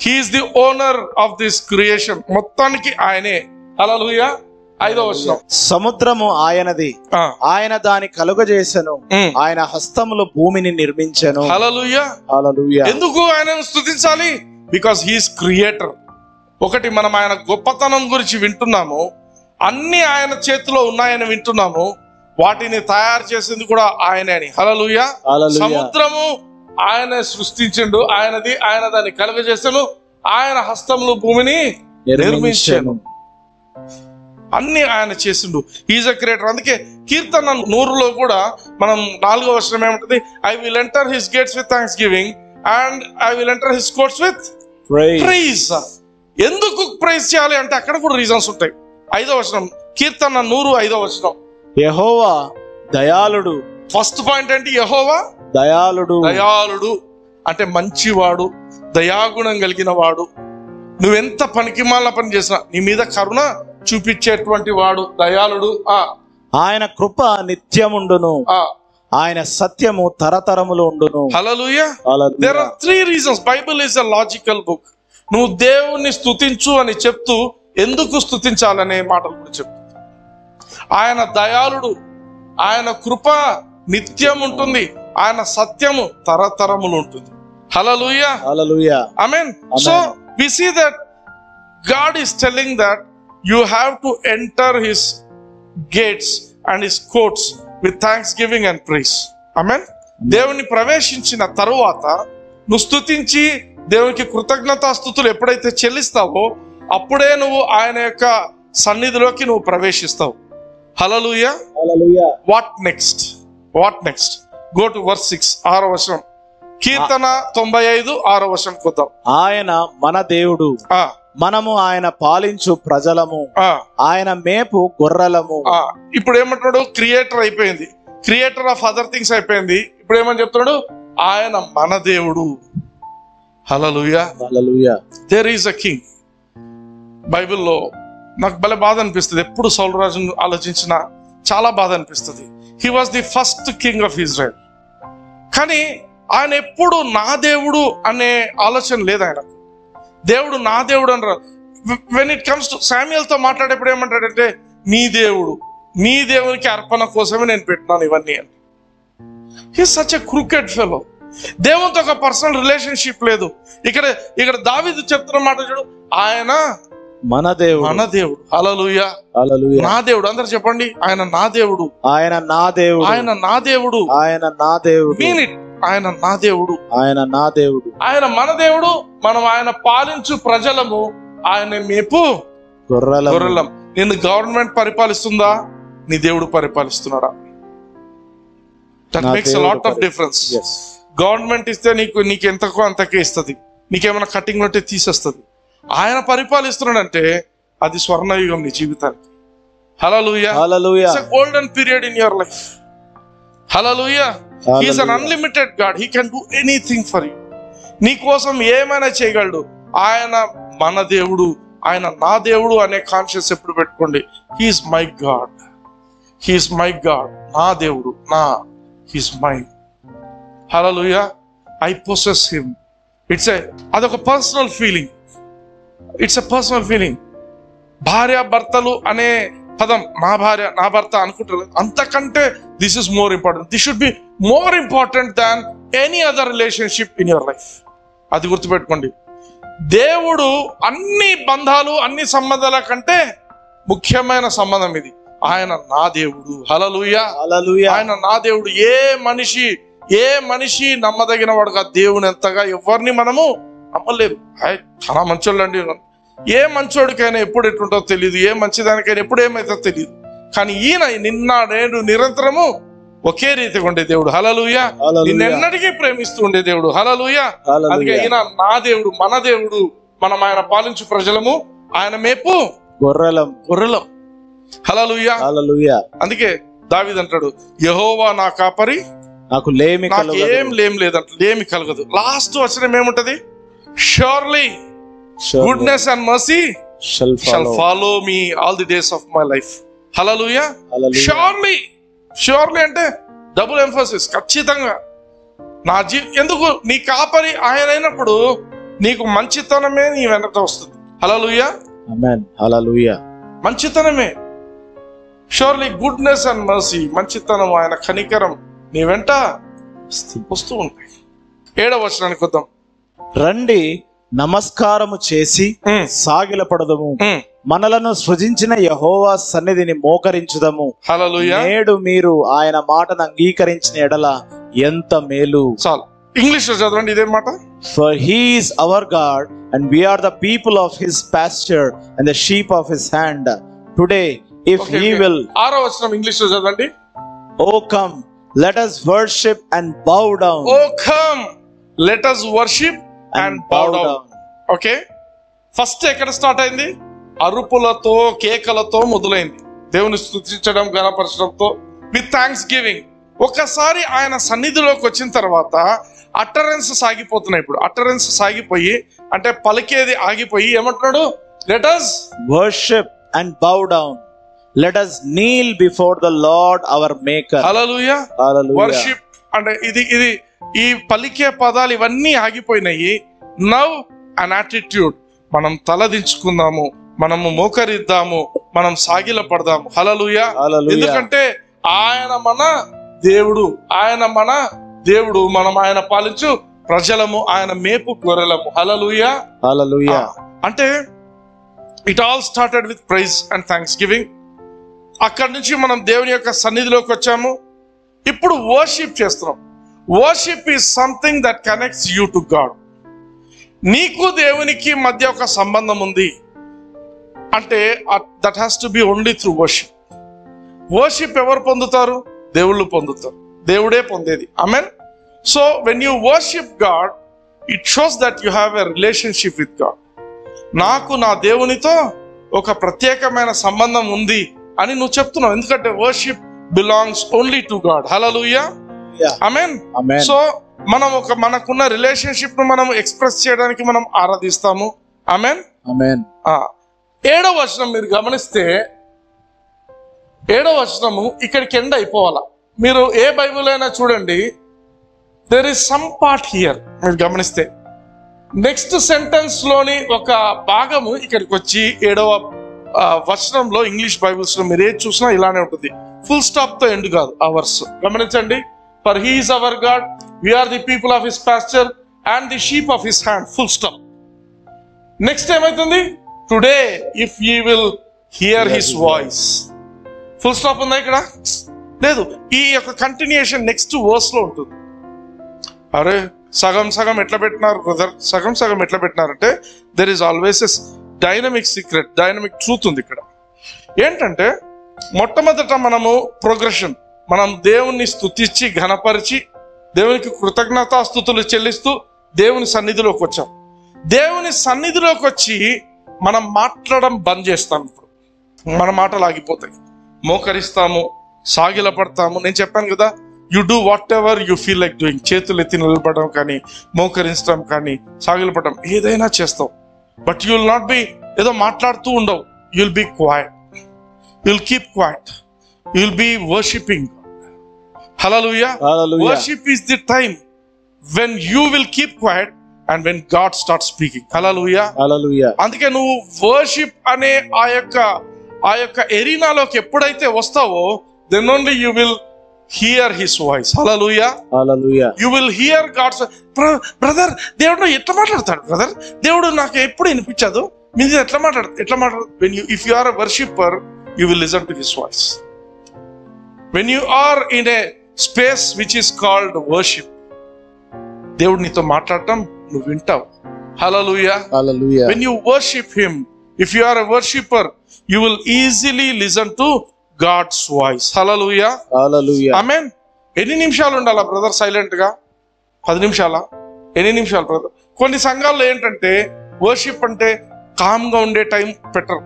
He is the owner of this creation. మొత్తానికి ఆయనే. హల్లెలూయా. 5వ వచనం. సముద్రము ఆయనది, ఆయన దాని కలుగజేసెను, ఆయన హస్తములు భూమిని నిర్మించెను. హల్లెలూయా. హల్లెలూయా. ఎందుకు ఆయనను స్తుతించాలి? Because he is creator. ఒకటి, మనం ఆయన గొప్పతనం గురించి వింటున్నాము, అన్ని ఆయన చేతిలో ఉన్నాయని వింటున్నాము, వాటిని తయారు చేసింది కూడా ఆయనే అని. హల్లెలూయా. సముద్రము ఆయన సృష్టించిండు, ఆయనది, ఆయన దాన్ని కలుగజేసెను, ఆయన హస్తములు భూమిని నిర్మించాను. అన్ని ఆయన చేసిండు. Is a creator. అందుకే కీర్తన 100లో కూడా మనం 4వ వచనం ఏమంటుంది? I will enter his gates with thanksgiving and I will enter his courts with praise. ఎందుకు ప్రైజ్ చేయాలి అంటే అక్కడ కూడా రీజన్స్ ఉంటాయి. 5వ వచనం, కీర్తన 100 5వ వచనం. యెహోవా దయాళుడు. ఫస్ట్ పాయింట్ ఏంటి? యెహోవా దయాళుడు. దయాళుడు అంటే మంచివాడు, దయాగుణం కలిగిన వాడు. నువ్వెంత పనికిమాల పని చేసినా నీ మీద కరుణ చూపించేటువంటి వాడు దయాళుడు. ఆయన కృప నిత్యముండును, ఆయన సత్యము తరతరములు ఉండును. Hallelujah. There are 3 reasons. Bible is a logical book. నువ్వు దేవుణ్ణి స్తుతించు అని చెప్తూ ఎందుకు స్తుతించాలనే మాటలు కూడా చెప్తుంది. ఆయన దయాళుడు, ఆయన కృప నిత్యం ఉంటుంది, ఆయన సత్యము తరతరములు ఉంటుంది. Hallelujah, hallelujah, amen. So we see that God is telling that you have to enter his gates and his courts with thanksgiving and praise. ఆమేన్. దేవుని ప్రవేశించిన తరువాత నువ్వు స్తుతించి దేవునికి కృతజ్ఞతాస్తుతులు ఎప్పుడైతే చెల్లిస్తావో అప్పుడే నువ్వు ఆయన యొక్క సన్నిధిలోకి నువ్వు ప్రవేశిస్తావు. Hallelujah, hallelujah. What next? Go to verse 6, 6వ వచనం. కీర్తన 95, 6వ వచనం కొద్దాం. ఆయన మన దేవుడు, మనము ఆయన పాలించు ప్రజలము, ఆయన మేపు గొర్రెలము. ఇప్పుడు ఏమంటున్నాడు? క్రియేటర్ అయిపోయింది, క్రియేటర్ ఆఫ్ అదర్ థింగ్స్ అయిపోయింది. ఇప్పుడు ఏమని చెప్తున్నాడు? ఆయన మన దేవుడు. Hallelujah, hallelujah. There is a king. బైబిల్లో నాకు భలే బాధ అనిపిస్తుంది, ఎప్పుడు సౌలు రాజును ఆలోచించిన చాలా బాధ అనిపిస్తుంది. He was the first king of Israel. కానీ ఆయన ఎప్పుడు నా దేవుడు అనే ఆలోచన లేదు ఆయనకు. దేవుడు నా దేవుడు అంటారు. వెన్ ఇట్ కమ్స్ టు శామ్యుయల్తో మాట్లాడేప్పుడు ఏమంటాడంటే, నీ దేవుడు, నీ దేవునికి అర్పణ కోసమే నేను పెట్టినాను ఇవన్నీ అని. He such a crooked fellow. దేవునితో ఒక పర్సనల్ రిలేషన్షిప్ లేదు. ఇక్కడ దావీదు చెప్తున్న మాట చూడు, ఆయన మన దేవుడు, మన దేవుడు. హల్లెలూయా, హల్లెలూయా. నా దేవుడు. అందరు చెప్పండి, ఆయన నా దేవుడు, ఆయన నా దేవుడు, ఆయన నా దేవుడు, ఆయన నా దేవుడు. మీన్ ఇట్, ఆయన నా దేవుడు, ఆయన నా దేవుడు, ఆయన మన దేవుడు. మనం ఆయన పాలించు ప్రజలము, ఆయన మేపు గొర్రెలం. నిన్ను గవర్నమెంట్ పరిపాలిస్తుందా? నీ దేవుడు పరిపాలిస్తున్నాడా? That makes a lot of difference. Government ఇస్తే నీకు ఎంతకో అంతకే ఇస్తుంది, నీకేమైనా కటింగ్ ఉంటే తీసేస్తుంది. ఆయన పరిపాలిస్తున్నాడంటే అది స్వర్ణయుగం నీ జీవితానికి. Hallelujah, hallelujah. It's a golden period in your life. Hallelujah. He is an unlimited God. He can do anything for you. నీ కోసం ఏమైనా చేయగలడు. ఆయన మన దేవుడు, ఆయన నా దేవుడు అనే కాన్షియస్ ఎప్పుడు పెట్టుకోండి. He is my God, he is my God. నా దేవుడు, he is my. Hallelujah. I possess him. అదొక personal feeling. It's a personal feeling. భార్య భర్తలు అనే పదం, నా భార్య నా భర్త అనుకుంటారు, అంతకంటే this is more important. This should be more important than any other relationship in your life. అది గుర్తుపెట్టుకోండి. దేవుడు అన్ని బంధాలు, అన్ని సంబంధాల కంటే ముఖ్యమైన సంబంధం ఇది. ఆయన నా దేవుడు. హల్లెలూయా, హల్లెలూయా. ఆయన నా దేవుడు. ఏ మనిషి నమ్మదగిన వాడుగా దేవుని ఎంతగా ఎవరిని మనము నమ్మలేము. చాలా మంచోళ్ళు అండి. ఏ మంచోడికైనా ఎప్పుడు ఎట్లుంటో తెలియదు, ఏ మంచిదానికైనా ఎప్పుడు ఏమైతుందో తెలియదు. కానీ ఈయన నిన్న నేడు నిరంతరము ఒకే రీతిగా ఉండే దేవుడు. హల్లెలూయా. నిన్నెన్నటికీ ప్రేమిస్తూ ఉండే దేవుడు. హల్లెలూయా. అందుకే ఈయన నా దేవుడు, మన దేవుడు. మనం ఆయన పాలించు ప్రజలము, ఆయన మేపు గొర్రెలం. హల్లెలూయా, హల్లెలూయా. అందుకే దావీదు అంటాడు, యెహోవా నా కాపరి, నాకు ఏం లేదంట, లేమి కలగదు. లాస్ట్ వచనం ఏముంటది? Surely goodness and mercy shall follow me all the days of my life. Hallelujah. Surely అంటే డబుల్ ఎంఫోసిస్. ఖచ్చితంగా నా ఎందుకు? నీ కాపరి ఆయన అయినప్పుడు నీకు మంచితనమే నీ వెంట వస్తుంది. హల్లెలూయా, ఆమేన్, హల్లెలూయా. మంచితనమే. షూర్లీ గుడ్నెస్ అండ్ మర్సీ, మంచితనం, ఆయన కనికరం నీ వెంట వస్తూ ఉంటాయి. 7వ వచనానికి వద్దాం. రండి నమస్కారము చేసి సాగిలపడదము, మనలను సృజించిన యెహోవా సన్నిధిని మోకరించుదము. హల్లెలూయా. నేడు మీరు ఆయన మాటను అంగీకరించిన ఎడల ఎంత మేలు. చాలు, ఇంగ్లీష్ లో చదవండి ఇదే మాట. For he is our God and we are the people of his pasture and the sheep of his hand. Today if he will. 6వ వచనం ఇంగ్లీష్ లో చదవండి. Oh come, let us worship and bow down. Oh come, let us worship and bow down. Okay, first ఎక్కడ స్టార్ట్ అయింది? అరుపులతో, కేకలతో మొదలైంది. దేవుని స్తుతించడం, గణపరచడంతో, విత్ థ్యాంక్స్ గివింగ్. ఒకసారి ఆయన సన్నిధిలోకి వచ్చిన తర్వాత అటరెన్స్ సాగిపోతున్నాయి. ఇప్పుడు అటరెన్స్ సాగిపోయి అంటే పలికేది ఆగిపోయి ఏమంటున్నాడు? Let us worship and bow down, let us kneel before the Lord our maker. Hallelujah, hallelujah. Worship అంటే ఇది ఈ పలికే పదాలు ఇవన్నీ ఆగిపోయినాయి. నవ్ అన్ యాటిట్యూడ్, మనం తలదించుకుందాము, మనము మోకరిద్దాము, మనం సాగిల పడదాము. హల్లెలూయా. ఎందుకంటే ఆయన మన దేవుడు, ఆయన మన దేవుడు, మనం ఆయన పాలించు ప్రజలము, ఆయన మేపు గొర్రెలము. హల్లెలూయా. హల్లెలూయా. అంటే it all started with praise and thanks giving. అక్కడి నుంచి మనం దేవుని యొక్క సన్నిధిలోకి వచ్చాము. ఇప్పుడు వర్షిప్ చేస్తున్నాం. Worship is something that connects you to God. నీకు దేవునికి మధ్య ఒక సంబంధం ఉంది అంటే that has to be only through worship. Worship ఎవరు పొందుతారు? దేవుళ్ళు పొందుతారు, దేవుడే పొందేది. Amen. So when you worship God, it shows that you have a relationship with God. నాకు నా దేవునితో ఒక ప్రత్యేకమైన సంబంధం ఉంది అని నువ్వు చెప్తున్నావు. ఎందుకంటే worship belongs only to God. Hallelujah. Amen. So మనం మనకున్న రిలేషన్షిప్ ను మనం ఎక్స్ప్రెస్ చేయడానికి మనం ఆరాధిస్తాము. ఆమేన్. ఆమేన్. 7వ వచనం మీరు గమనిస్తే, 7వ వచనము ఇక్కడికి ఎండ్ అయిపోవాలా. మీరు ఏ బైబిల్ అయినా చూడండి, there is some part here. మీరు గమనిస్తే నెక్స్ట్ సెంటెన్స్ లోని ఒక భాగము ఇక్కడికి వచ్చి 7వ వచనంలో ఇంగ్లీష్ బైబిల్స్ లో మీరు ఏది చూసినా ఇలానే ఉంటుంది. ఫుల్ స్టాప్ తో ఎండ్ కాదు ఆ వర్స్. గమనించండి. For he is our God, we are the people of his pasture and the sheep of his hand. Full stop. Next ఏమైతుంది? Today if you will hear his voice. Full stop ఉందా ఇక్కడ? లేదు. ఈ యొక్క కంటిన్యూషన్ నెక్స్ట్ వర్స్ లో ఉంటుంది. అరే సగం సగం ఎట్లా పెట్టినారు బ్రదర్? సగం సగం ఎట్లా పెట్టినారంటే there is always a dynamic secret, dynamic truth ఉంది ఇక్కడ. ఏంటంటే మొట్టమొదట మనము ప్రోగ్రెషన్, మనం దేవుణ్ణి స్తుతించి ఘనపరిచి దేవునికి కృతజ్ఞతాస్తుతులు చెల్లిస్తూ దేవుని సన్నిధిలోకి వచ్చాం. దేవుని సన్నిధిలోకి వచ్చి మనం మాట్లాడడం బంద్ చేస్తాం. ఇప్పుడు మన మాటలు ఆగిపోతాయి. మోకరిస్తాము, సాగిల పడతాము. నేను చెప్పాను కదా, you do what ever you feel like doing. చేతులు ఎత్తి నిలబడడం కానీ, మోకరించడం కానీ, సాగిల పడడం ఏదైనా చేస్తావు. But you will not be ఏదో మాట్లాడుతూ ఉండవు. You will be quiet. You will keep quiet. You will be worshipping. Hallelujah. Worship is the time when you will keep quiet and when God starts speaking. Hallelujah. Hallelujah. అందుకే నువ్వు వర్షిప్ అనే ఆ యొక్క ఎరీనాలోకి ఎప్పుడైతే వస్తావో, then only you will hear his voice. Hallelujah. Hallelujah. You will hear God's brother. దేవుడు ఎట్లా మాట్లాడతాడు బ్రదర్? దేవుడు నాకు ఎప్పుడు వినిపించదు. మీరు ఎట్లా మాట్లాడదు? When you, if you are a worshipper, you will listen to his voice. When you are in a space which is called worship, దేవుడు నీతో మాట్లాడటం నువ్వు వింటావు. హల్లెలూయా. హల్లెలూయా. When you worship him, if you are a worshipper, you will easily listen to God's voice. Hallelujah. Hallelujah. Amen. ఎన్ని నిమిషాలు ఉండాలా బ్రదర్ సైలెంట్ గా? 10 నిమిషాలా? ఎన్ని నిమిషాలు బ్రదర్? కొన్ని సంఘాల్లో ఏంటంటే వర్షిప్ అంటే కామ్ గా ఉండే టైం పెట్టరు.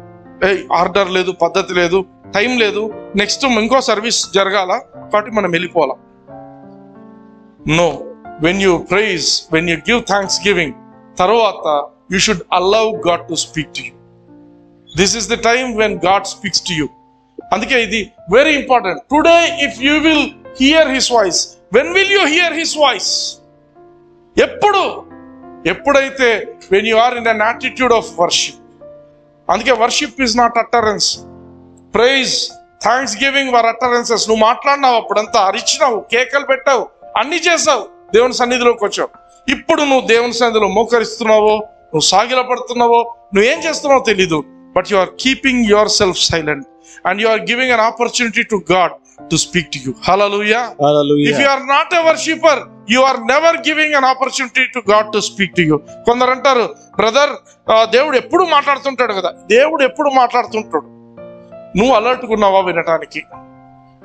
ఆర్డర్ లేదు, పద్ధతి లేదు, టైం లేదు, నెక్స్ట్ ఇంకో సర్వీస్ జరగాల కాబట్టి మనం వెళ్ళిపోవాలా. No. When you praise, when you give thanksgiving, తర్వాత you should allow God to speak to you. This is the time when God speaks to you. అందుకే ఇది very important. Today if you will hear his voice, when will you hear his voice? ఎప్పుడైతే when you are in an attitude of worship. అందుకే worship is not utterance. Praise, thanksgiving were utterances. నువ్వు మాట్లాడినావు, అప్పుడంతా అరిచినావు, కేకలు పెట్టావు, అన్ని చేసావు, దేవుని సన్నిధిలోకి వచ్చావు. ఇప్పుడు నువ్వు దేవుని సన్నిధిలో మోకరిస్తున్నావో, నువ్వు సాగిల పడుతున్నావో, నువ్వు ఏం చేస్తున్నావో తెలీదు. But you are keeping yourself silent and you are giving an opportunity to God to speak to you. Hallelujah. If you are not a worshipper, you are never giving an opportunity to God to speak to you. కొందరు అంటారు, బ్రదర్ దేవుడు ఎప్పుడు మాట్లాడుతుంటాడు కదా. దేవుడు ఎప్పుడు మాట్లాడుతుంటాడు, నువ్వు అలర్ట్గా ఉన్నావా వినటానికి?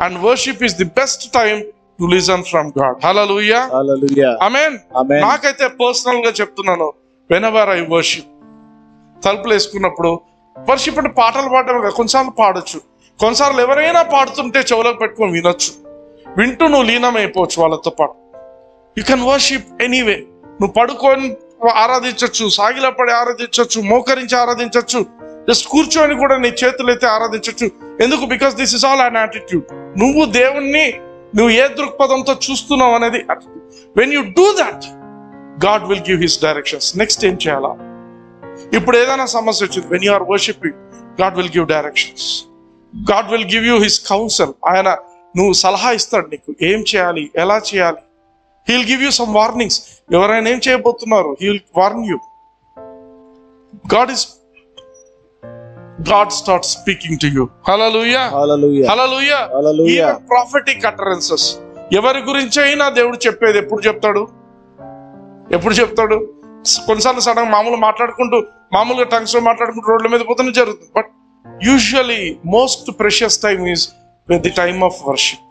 And worship is the best time to listen from God. Hallelujah. Hallelujah. Amen. Amen. నాకైతే పర్సనల్ గా చెప్తున్నాను, whenever I worship, తలుపులు వేసుకున్నప్పుడు వర్షిప్ అంటే పాటలు పాడటం కదా. కొన్నిసార్లు పాడొచ్చు, కొన్నిసార్లు ఎవరైనా పాడుతుంటే చెవులకు పెట్టుకొని వినొచ్చు, వింటూ నువ్వు లీనమైపోవచ్చు వాళ్ళతో పాటు. You can worship anyway. నువ్వు పడుకొని ఆరాధించవచ్చు, సాగిల పడి ఆరాధించవచ్చు, మోకరించి ఆరాధించవచ్చు, జస్ట్ కూర్చొని కూడా నీ చేతులు అయితే ఆరాధించవచ్చు. ఎందుకు? Because this is all an attitude. నువ్వు దేవుణ్ణి నువ్వు ఏ దృక్పథంతో చూస్తున్నావు అనేది. When you do that, God will give his directions. Next ఏం చేయాలా? ఇప్పుడు ఏదైనా సమస్య వచ్చింది, when you are worshipping, God will give directions, God will give you his counsel. ఆయన నువ్వు సలహా ఇస్తాడు నీకు, ఏం చేయాలి, ఎలా చేయాలి. He will give you some warnings. ఎవరైనా ఏం చేయబోతున్నారు, he will warn you. God starts speaking to you. Hallelujah. Hallelujah. Hallelujah. Hallelujah. Even prophetic utterances. ఎవరి గురించి అయినా దేవుడు చెప్పేది ఎప్పుడు చెప్తాడు? కొన్నిసార్లు సడన్ మామూలుగా టంగ్స్ లో మాట్లాడుకుంటూ రోడ్ల మీద పోతూనే జరుగుతుంది. But usually most precious time is the time of worship.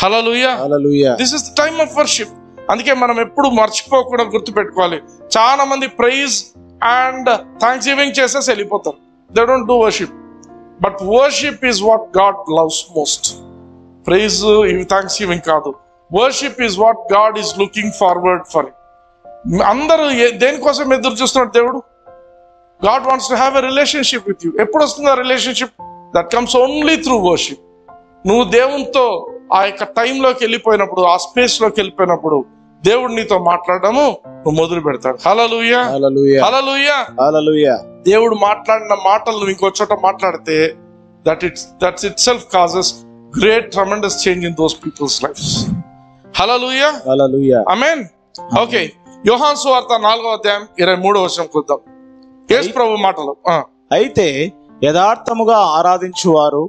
Hallelujah. Hallelujah. This is the time of worship. అందుకే మనం ఎప్పుడు మర్చిపోకుండా గుర్తుపెట్టుకోవాలి. చాలా మంది ప్రైజ్ అండ్ థ్యాంక్స్ గివింగ్ చేసేసి వెళ్ళిపోతారు. They don't do worship. But worship is what God loves most. Praise, thanksgiving kaadu. Worship is what God is looking forward for. Andaru denikosam eduru chustunnaru devudu. God wants to have a relationship with you. Eppudu ostunda relationship? That comes only through worship. నువ్వు దేవునితో ఆ యొక్క టైంలోకి వెళ్ళిపోయినప్పుడు, ఆ స్పేస్ లోకి వెళ్ళిపోయినప్పుడు దేవుడు నీతో మాట్లాడడము నువ్వు మొదలు పెడతాడు. హల్లెలూయా. Hallelujah. హల్లెలూయా. Hallelujah. దేవుడు మాట్లాడిన మాటలు నువ్వు ఇంకో చోట మాట్లాడితే that itself causes great tremendous change in those people's lives. Hallelujah. Hallelujah. Amen. Okay. యోహాను సువార్త 4వ అధ్యాయం 23వ వచనం చూద్దాం. యేసు ప్రభు మాటలు. అయితే యథార్థముగా ఆరాధించువారు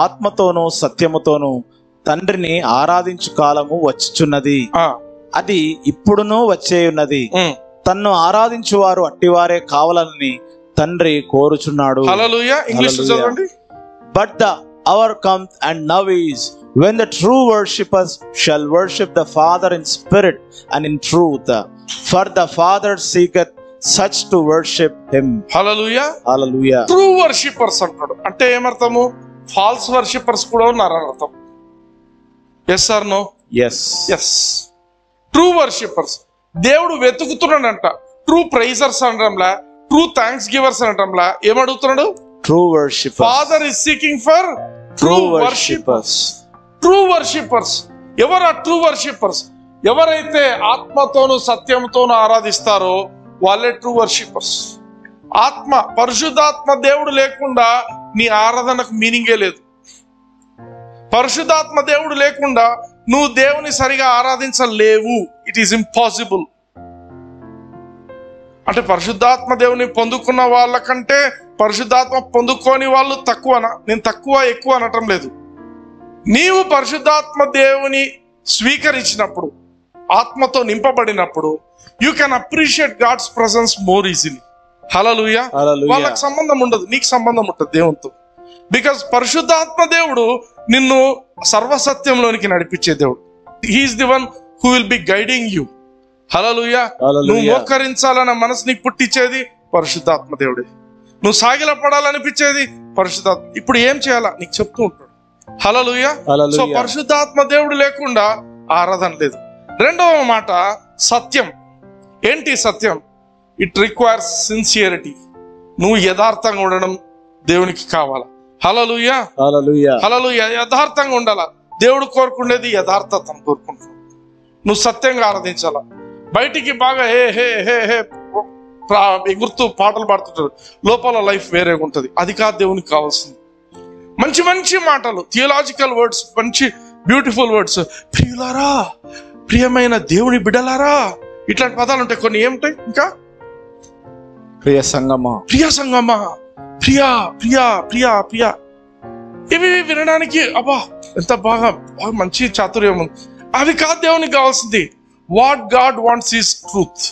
ఆత్మతోనూ సత్యముతోనూ తండ్రిని ఆరాధించు కాలము వచ్చుచున్నది, అది ఇప్పుడునూ వచ్చేయున్నది. తన్ను ఆరాధించువారు అట్టివారే కావాలని తండ్రి కోరుచున్నాడు. హల్లెలూయా. ఇంగ్లీష్ లో చదవండి. But the hour comes and now is when the true worshippers shall worship the Father in spirit and in truth, for the Father seeketh such to worship him. Hallelujah. Hallelujah. True worshippers అంటాడు. అంటే ఏమర్థము? ఫాల్స్ వర్షిప్పర్స్ కూడా ఉన్నారని అర్థం. Yes are no? Yes. Yes. True worshippers దేవుడు వెతుకుతున్నాడంట. True ప్రైజర్స్ అనడంలా, true thanks givers అనడంలా ఏమడుగుతున్నాడు? True worshippers. Father is seeking for true worshippers. True worshippers. ఎవరు ఆ ట్రూ వర్షిప్పర్స్? ఎవరైతే ఆత్మతోను సత్యంతోను ఆరాధిస్తారో వాళ్ళే ట్రూ వర్షిప్పర్స్. పరిశుద్ధాత్మ దేవుడు లేకుండా నీ ఆరాధనకు మీనింగే లేదు. పరిశుద్ధాత్మ దేవుడు లేకుండా నువ్వు దేవుని సరిగా ఆరాధించలేవు. It is impossible. అంటే పరిశుద్ధాత్మ దేవుని పొందుకున్న వాళ్ళకంటే పరిశుద్ధాత్మ పొందుకోని వాళ్ళు తక్కువనా? నేను తక్కువ ఎక్కువ అనటం లేదు. నీవు పరిశుద్ధాత్మ దేవుని స్వీకరించినప్పుడు, ఆత్మతో నింపబడినప్పుడు, you can appreciate God's presence more easily. Hallelujah. వాళ్ళకి సంబంధం ఉండదు, నీకు సంబంధం ఉంటుంది దేవునితో. బికాస్ పరిశుద్ధాత్మ దేవుడు నిన్ను సర్వసత్యంలోనికి నడిపించే దేవుడు. He is the one who will be guiding you. Hallelujah. నువ్వు మోకరించాలన్న మనసు నీకు పుట్టించేది పరిశుద్ధాత్మ దేవుడే. నువ్వు సాగిలపడాలనిపించేది పరిశుద్ధాత్మ. ఇప్పుడు ఏం చేయాలా నీకు చెప్తూ ఉంటాడు. హల్లెలూయా. సో పరిశుద్ధాత్మ దేవుడు లేకుండా ఆరాధన లేదు. రెండవ మాట సత్యం. ఏంటి సత్యం? It requires sincerity. నువ్వు యథార్థంగా ఉండడం దేవునికి కావాలా. హల్లెలూయా. హల్లెలూయా. హల్లెలూయా. యథార్థంగా ఉండాలా. దేవుడు కోరుకునేది యథార్థతను కోరుకుంటున్నాడు. నువ్వు సత్యంగా ఆరాధించాలా. బయటికి బాగా హే హే హే హే ఎగురుతూ పాటలు పాడుతుంటారు, లోపల లైఫ్ వేరేగా ఉంటుంది. అది కాదు దేవునికి కావాల్సింది. మంచి మంచి మాటలు, థియలాజికల్ వర్డ్స్, మంచి బ్యూటిఫుల్ వర్డ్స్. ప్రియులారా, ప్రియమైన దేవుని బిడ్డలారా, ఇట్లాంటి పదాలు ఉంటాయి. కొన్ని ఏముంటాయి ఇంకా? ప్రియ సంగమా, ప్రియ సంగమా, ప్రియా ప్రియా ప్రియా ప్రియా. ఇవి వినడానికి అబ్బా ఎంత బాగా మంచి చాతుర్యం ఉంది. అవి కాదు దేవునికి కావాల్సింది. What God wants is truth.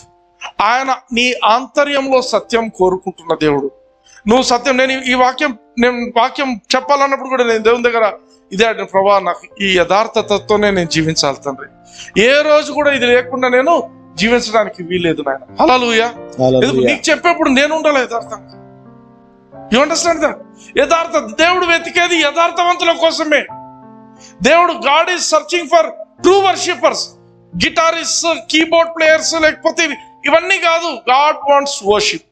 ఆయన నీ ఆంతర్యంలో సత్యం కోరుకుంటున్న దేవుడు. నువ్వు సత్యం, నేను వాక్యం చెప్పాలన్నప్పుడు కూడా నేను దేవుని దగ్గర ఇదే అంటే, ప్రభా నాకు ఈ యథార్థతతోనే నేను జీవించాలి తండ్రి. ఏ రోజు కూడా ఇది లేకుండా నేను జీవించడానికి వీలేదు నాయన. హల్లెలూయా. నీకు చెప్పేప్పుడు నేను ఉండాలి యథార్థంగా. You understand that? యథార్థత దేవుడు వెతికేది యథార్థవంతుల కోసమే. దేవుడు God is searching for true worshippers. Guitarist, keyboard players లేకపోతే ఇవన్నీ కాదు. God wants worship.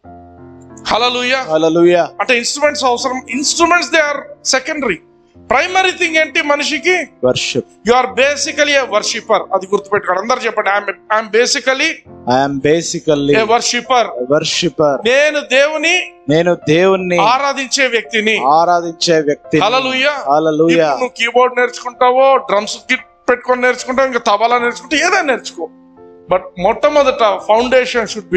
Hallelujah. Hallelujah. అంటే ఇన్స్ట్రుమెంట్స్ అవసరం. Instruments they are secondary. Primary thing ఏంటి మనిషికి? Worship. You are basically a worshipper. అది గుర్తుపెట్టుకోండి. అందరు చెప్పండి, ఐఎమ్ బేసికల్లీ ఏ వర్షిపర్. నేను దేవుని ఆరాధించే వ్యక్తిని. హల్లెలూయా. నువ్వు కీబోర్డ్ నేర్చుకుంటావో, డ్రమ్స్ పెట్టుకొని నేర్చుకుంటావు, ఇంకా తబలా నేర్చుకుంటావు, ఏదైనా నేర్చుకో. బట్ మొట్టమొదట foundation should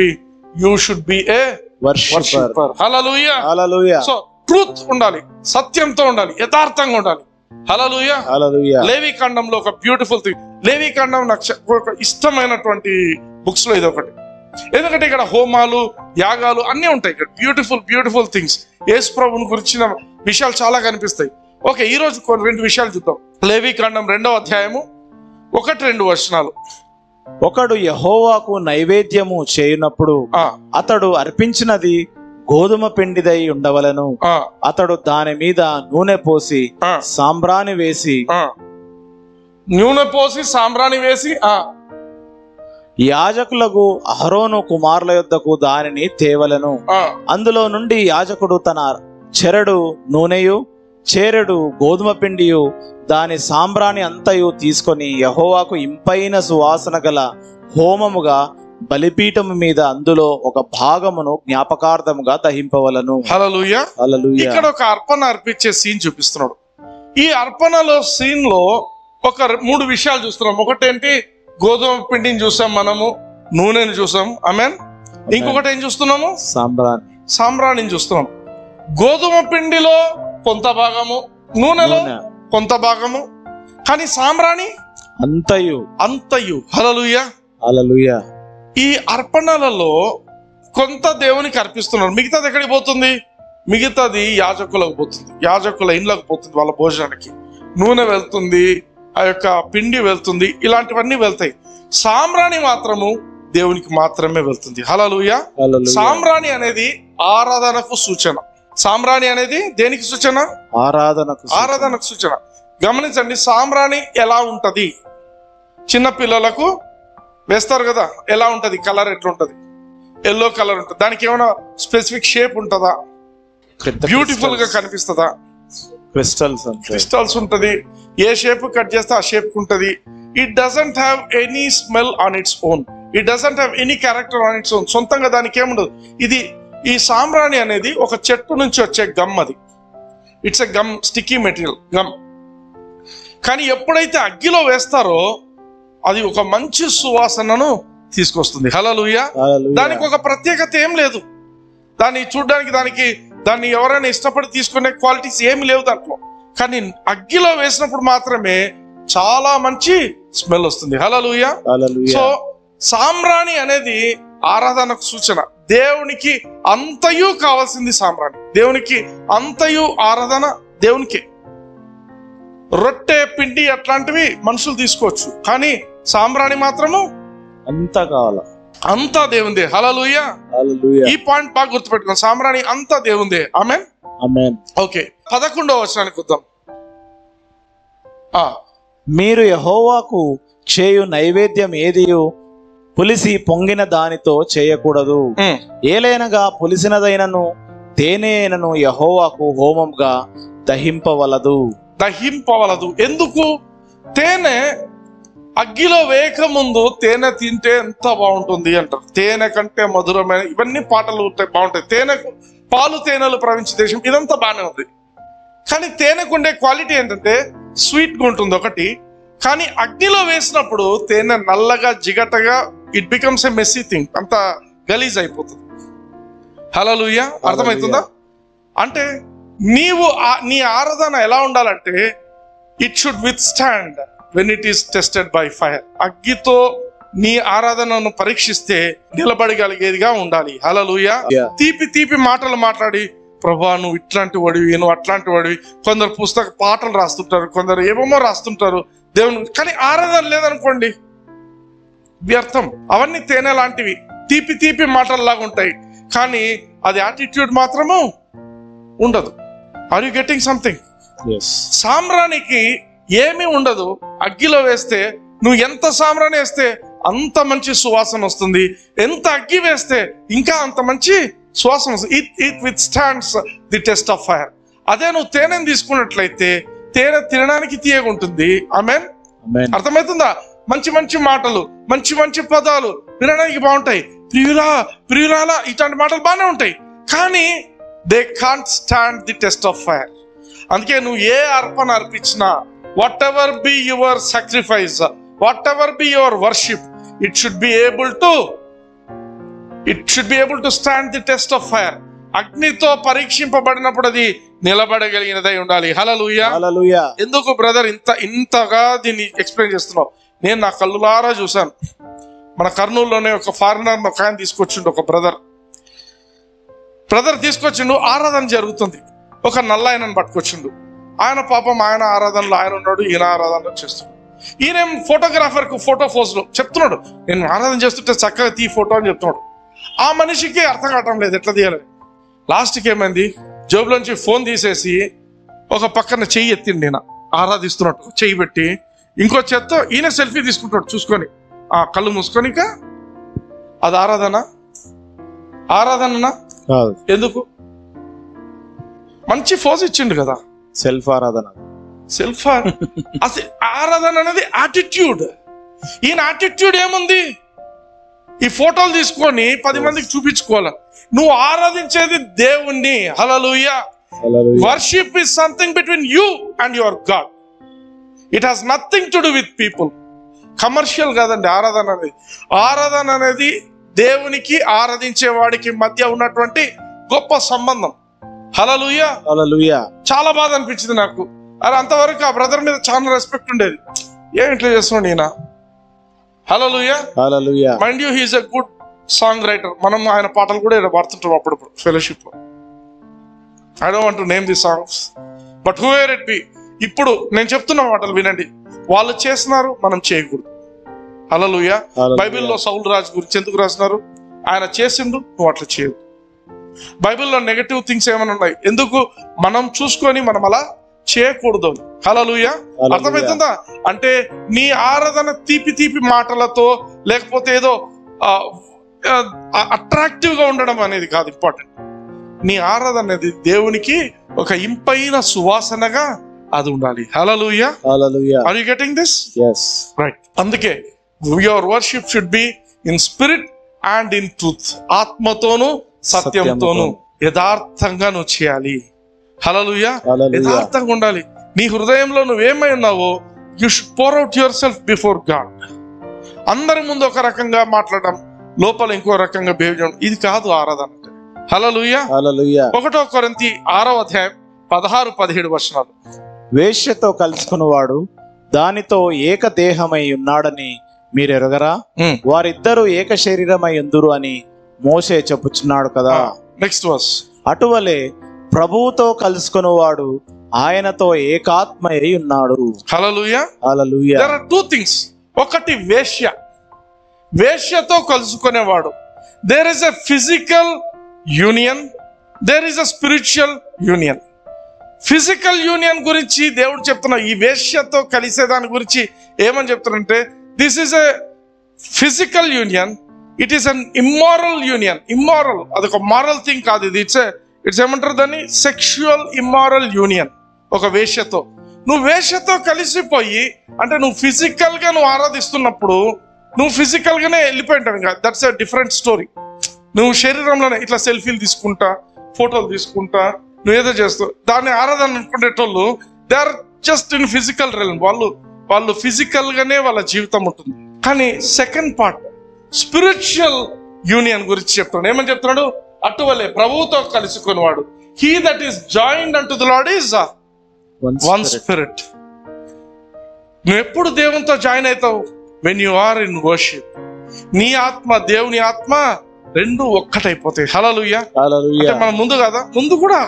be A worshipper. Hallelujah. So truth ఉండాలి, సత్యంతో ఉండాలి, యథార్థంగా ఉండాలి. హల్లెలూయా. లేవి కాండంలో ఒక బ్యూటిఫుల్ థింగ్. లేవి కాండం నాకు ఒక ఇష్టమైనటువంటి బుక్స్ లో ఇది ఒకటి. ఎందుకంటే ఇక్కడ హోమాలు, యాగాలు అన్ని ఉంటాయి. ఇక్కడ బ్యూటిఫుల్ థింగ్స్, యేసు ప్రభువుని గురించిన విషయాలు చాలా కనిపిస్తాయి. ఓకే, ఈ రోజు కొన్ని 2 విషయాలు చూద్దాం. లేవి కాండం 2వ అధ్యాయము 1-2 వచనాలు. ఒకడు యెహోవాకు నైవేద్యము చేయునప్పుడు అతడు అర్పించినది గోధుమ పిండిదై ఉండవలను. అతడు దాని మీద నూనె పోసి సాంబ్రాణి వేసి యాజకులకు అహరోను కుమారుల యొద్దకు దానిని తేవలను. అందులో నుండి యాజకుడు తన చెరడు నూనెయు చేరెడు గోధుమ పిండియు దాని సాంబ్రాణి అంతయు తీసుకొని యెహోవాకు ఇంపైన సువాసన గల హోమముగా బలిపీఠము మీద అందులో ఒక భాగమును జ్ఞాపకార్థముగా దహింపవలను. హల్లెలూయా. ఇక్కడ ఒక అర్పణ అర్పించే సీన్ చూపిస్తున్నాడు. ఈ అర్పణలో సీన్ లో ఒక 3 విషయాలు చూస్తున్నాం. ఒకటేంటి? గోధుమ పిండిని చూసాం, మనము నూనెని చూసాం. ఆమేన్. ఇంకొకటి ఏం చూస్తున్నాము? సాంబ్రాణిని చూస్తున్నాం. గోధుమ పిండిలో కొంత భాగము, నూనెలో కొంత భాగము, కానీ సాంబ్రాణి అంతయు. హల్లెలూయా. ఈ అర్పణలలో కొంత దేవునికి అర్పిస్తున్నారు, మిగతాది ఎక్కడికి పోతుంది? మిగతాది యాజకులకు పోతుంది, యాజకుల ఇండ్లకు పోతుంది, వాళ్ళ భోజనానికి. నూనె వెళ్తుంది, ఆ యొక్క పిండి వెళ్తుంది, ఇలాంటివన్నీ వెళ్తాయి. సాంబ్రాణి మాత్రము దేవునికి మాత్రమే వెళ్తుంది. హల్లెలూయా. సాంబ్రాణి అనేది ఆరాధనకు సూచన. సాంబ్రాణి అనేది దేనికి సూచన? ఆరాధనకు సూచన. గమనించండి, సాంబ్రాణి ఎలా ఉంటది? చిన్న పిల్లలకు వేస్తారు కదా, ఎలా ఉంటది? కలర్ ఎట్లుంటది? ఎల్లో కలర్ ఉంటుంది. దానికి ఏమైనా స్పెసిఫిక్ షేప్ ఉంటుందా? బ్యూటిఫుల్ గా కనిపిస్తుందా? క్రిస్టల్స్ ఉంటది. ఏ షేప్ కట్ చేస్తే ఆ షేప్ ఉంటది. It doesn't have any smell on its own. It doesn't have any character on its own. సొంతంగా దానికి ఏముండదు. ఈ సాంబ్రాణి అనేది ఒక చెట్టు నుంచి వచ్చే గమ్. అది it's a gum, sticky material gum. కానీ ఎప్పుడైతే అగ్గిలో వేస్తారో అది ఒక మంచి సువాసనను తీసుకొస్తుంది. హల్లెలూయా. దానికి ఒక ప్రత్యేకత ఏం లేదు. దాన్ని చూడడానికి దాన్ని ఎవరైనా ఇష్టపడి తీసుకునే క్వాలిటీస్ ఏమి లేవు దాంట్లో. కానీ అగ్గిలో వేసినప్పుడు మాత్రమే చాలా మంచి స్మెల్ వస్తుంది. హల్లెలూయా. సో సాంబ్రాణి అనేది ఆరాధనకు సూచన. దేవునికి అంతయు కావాల్సింది సాంబ్రాణి. దేవునికి అంతయు ఆరాధన దేవునికి. రొట్టె, పిండి అట్లాంటివి మనుషులు తీసుకోవచ్చు, కానీ సాంబ్రాణి మాత్రము అంతా దేవుందే. హల్లెలూయా. ఈ పాయింట్ బాగా గుర్తుపెట్టుకోండి. సాంబ్రాణి అంతా దేవుందే. ఆమేన్. ఓకే, 11వ వచనానికి వద్దాం. మీరు యెహోవాకు చేయు నైవేద్యం ఏదియు పులిసి పొంగిన దానితో చేయకూడదు. ఏలైనగా పులిసినదైనను తేనె అయినను యెహోవాకు హోమంగా దహింపవలదు. ఎందుకు? తేనె అగ్గిలో వేయక ముందు తేనె తింటే ఎంత బాగుంటుంది అంటారు. తేనె కంటే మధురమైన ఇవన్నీ పాటలు బాగుంటాయి. తేనెకు పాలు తేనెలు ప్రవహించే దేశం, ఇదంతా బాగానే ఉంది. కానీ తేనెకు ఉండే క్వాలిటీ ఏంటంటే స్వీట్ గా ఉంటుంది ఒకటి. కానీ అగ్నిలో వేసినప్పుడు తేనె నల్లగా జిగటగా, it becomes a messy thing, అంత గలీజ్ అయిపోతుంది. హల్లెలూయా. అర్థమవుతుందా? అంటే నీ ఆరాధన ఎలా ఉండాలంటే it should withstand when it is tested by fire. అగ్గితో నీ ఆరాధనను పరీక్షిస్తే నిలబడగలిగేదిగా ఉండాలి. హల్లెలూయా. తీపి మాటలు మాట్లాడి, ప్రభా నువ్వు ఇట్లాంటి వాడివి, నువ్వు అట్లాంటి వాడివి. కొందరు పాటలు రాస్తుంటారు, కొందరు ఏమేమో రాస్తుంటారు దేవుని, కానీ ఆరాధన లేదనుకోండి వ్యర్థం. అవన్నీ తేనె లాంటివి, తీపి మాటల్లాగా ఉంటాయి, కానీ అది యాటిట్యూడ్ మాత్రము ఉండదు. Are you getting something? సాంబ్రానికి ఏమీ ఉండదు. అగ్గిలో వేస్తే నువ్వు ఎంత సాంబ్రాణి వేస్తే అంత మంచి సువాసన వస్తుంది. ఎంత అగ్గి వేస్తే ఇంకా అంత మంచి సువాసన వస్తుంది. It with stands the test of fire. అదే నువ్వు తేనెని తీసుకున్నట్లయితే తేనె తినడానికి తీయగా ఉంటుంది. ఆమేన్. అర్థమవుతుందా? మంచి మంచి మాటలు, మంచి మంచి పదాలు వినడానికి బాగుంటాయి. ప్రియులా ప్రియురాలా ఇట్లాంటి మాటలు బాగానే ఉంటాయి, కానీ they can't stand the test of fire. అందుకే నువ్వు ఏ అర్పణ అర్పించినా, whatever be your sacrifice, whatever be your worship, it should be able to stand the test of fire. అగ్నితో పరీక్షింపబడినప్పుడు అది నిలబడగలిగినదై ఉండాలి. హల్లెలూయా. ఎందుకు బ్రదర్ ఇంతగా దీన్ని ఎక్స్ప్లెయిన్ చేస్తున్నావు? నేను నా కళ్ళులారా చూశాను. మన కర్నూలులోనే ఒక ఫారినర్ ఒక ఆయన తీసుకొచ్చిండు, ఒక బ్రదర్ తీసుకొచ్చిండు. ఆరాధన జరుగుతుంది, ఒక నల్ల ఆయనను పట్టుకొచ్చిండు. ఆయన పాపం ఆయన ఆరాధనలో ఆయన ఉన్నాడు, ఈయన ఆరాధనలో చేస్తున్నాడు. ఈయన ఫోటోగ్రాఫర్ కు ఫోటో పోజ్ లో చెప్తున్నాడు, నేను ఆరాధన చేస్తుంటే చక్కగా తీ ఫోటో అని చెప్తున్నాడు. ఆ మనిషికి అర్థం కావటం లేదు ఎట్లా తీయాలని. లాస్ట్కి ఏమైంది, జోబులోంచి ఫోన్ తీసేసి ఒక పక్కన చెయ్యి ఎత్తిండి, నేను ఆరాధిస్తున్నట్టు చెయ్యి పెట్టి, ఇంకో చేత్తో ఈయన సెల్ఫీ తీసుకుంటాడు చూసుకొని, ఆ కళ్ళు మూసుకొని. ఇంకా అది ఆరాధన ఎందుకు? మంచి ఫోజ్ ఇచ్చిండు కదా, సెల్ఫ్ ఆరాధన. ఆరాధన అనేది యాటిట్యూడ్. ఈయన యాటిట్యూడ్ ఏముంది? ఈ ఫోటోలు తీసుకొని 10 మందికి చూపించుకోవాలి. నువ్వు ఆరాధించేది దేవుణ్ణి. Hallelujah. Worship is something between you and your God. It has nothing to do with people. Commercial కాదండి ఆరాధన అనేది దేవునికి ఆరాధించే వాడికి మధ్య ఉన్నటువంటి గొప్ప సంబంధం. హల్లెలూయా. చాలా బాధ అనిపించింది నాకు. అరే అంతవరకు ఆ బ్రదర్ మీద చాలా రెస్పెక్ట్ ఉండేది, ఏం ఇట్లా చేస్తున్నాడు ఈయన. Hallelujah. Mind you, he is a good song writer. మనం ఆయన పాటలు కూడా పాడుతుంటాం అప్పుడప్పుడు ఫెలోషిప్ లో. I don't want to name the songs, but whoever it be. ఇప్పుడు నేను చెప్తున్న మాటలు వినండి. వాళ్ళు చేస్తున్నారు, మనం చేయకూడదు. హల్లెలూయా. బైబిల్లో సౌలు రాజు గురించి ఎందుకు రాసినారు? ఆయన చేసిండు, నువ్వు అట్లా చేయదు. బైబిల్లో నెగటివ్ థింగ్స్ ఏమైనా ఉన్నాయి, ఎందుకు మనం చూసుకొని మనం అలా చేయకూడదు. హల్లెలూయా. అర్థమవుతుందా? అంటే నీ ఆరాధన తీపి మాటలతో, లేకపోతే ఏదో అట్రాక్టివ్ గా ఉండడం అనేది కాదు ఇంపార్టెంట్. నీ ఆరాధన అనేది దేవునికి ఒక ఇంపైన సువాసనగా అది ఉండాలి. Hallelujah. Are you getting this? yes, right. అందుకే your worship should be in spirit and in truth. ఆత్మతోను సత్యంతోను యథార్థంగా నువ్వు చేయాలి. హల్లెలూయా. యథార్థంగా ఉండాలి. నీ హృదయంలో నువ్వేమై ఉన్నావో you should pour out yourself before God. అందరి ముందు ఒక రకంగా మాట్లాడడం, లోపల ఇంకో రకంగా బిహేవ్ చేయడం, ఇది కాదు ఆరాధన అంటే. హల్లెలూయా. 1 కొరింథీ 6వ అధ్యాయం 16-17 వచనాలు. వేశ్యతో కలుసుకున్నవాడు దానితో ఏక దేహమై ఉన్నాడని మీరు ఎరగరా? వారిద్దరూ ఏక శరీరమై ఉందురు అని మోషే చెప్పుచున్నాడు కదా. Next verse. అటువలే ప్రభువుతో కలుసుకున్నవాడు ఆయనతో ఏకాత్మై ఉన్నాడు. హల్లెలూయా. There are 2 things. ఒకటి వేశ్యతో కలుసుకునేవాడు. There is a physical union, there is a spiritual union. Physical union గురించి దేవుడు చెప్తున్నా. ఈ వేశ్యతో కలిసే దాని గురించి ఏమని చెప్తున్నారంటే, this is a physical union, it is an immoral union. Immoral అదొక మారల్ థింగ్ కాదు. ఇది ఇట్స్ ఏమంటారు దాన్ని, సెక్షువల్ ఇమ్మారల్ యూనియన్. ఒక వేశ్యతో నువ్వు వేశ్యతో కలిసిపోయి, అంటే నువ్వు ఫిజికల్ గా నువ్వు ఆరాధిస్తున్నప్పుడు నువ్వు ఫిజికల్ గానే వెళ్ళిపోయింటావు. ఇంకా దట్స్ ఎ డిఫరెంట్ స్టోరీ. నువ్వు శరీరంలోనే ఇట్లా సెల్ఫీలు తీసుకుంటా, ఫోటోలు తీసుకుంటా, నువ్వు ఏదో చేస్తావు, దాన్ని ఆరాధన అనుకునేటోళ్ళు they are just in physical realm. వాళ్ళు ఫిజికల్ గానే వాళ్ళ జీవితం ఉంటుంది. కానీ సెకండ్ పార్ట్ స్పిరిచువల్ యూనియన్ గురించి చెప్తున్నాడు. ఏమని చెప్తున్నాడు? అటువలే ప్రభువుతో కలుసుకునేవాడు, he that is joined unto the Lord is one spirit. నువ్వు ఎప్పుడు దేవునితో జాయిన్ అవుతావు? When you are in worship. నీ ఆత్మ దేవుని ఆత్మ రెండు ఒక్కటైపోతాయి. హల్లెలూయా. మనం ముందు కదా, ముందు కూడా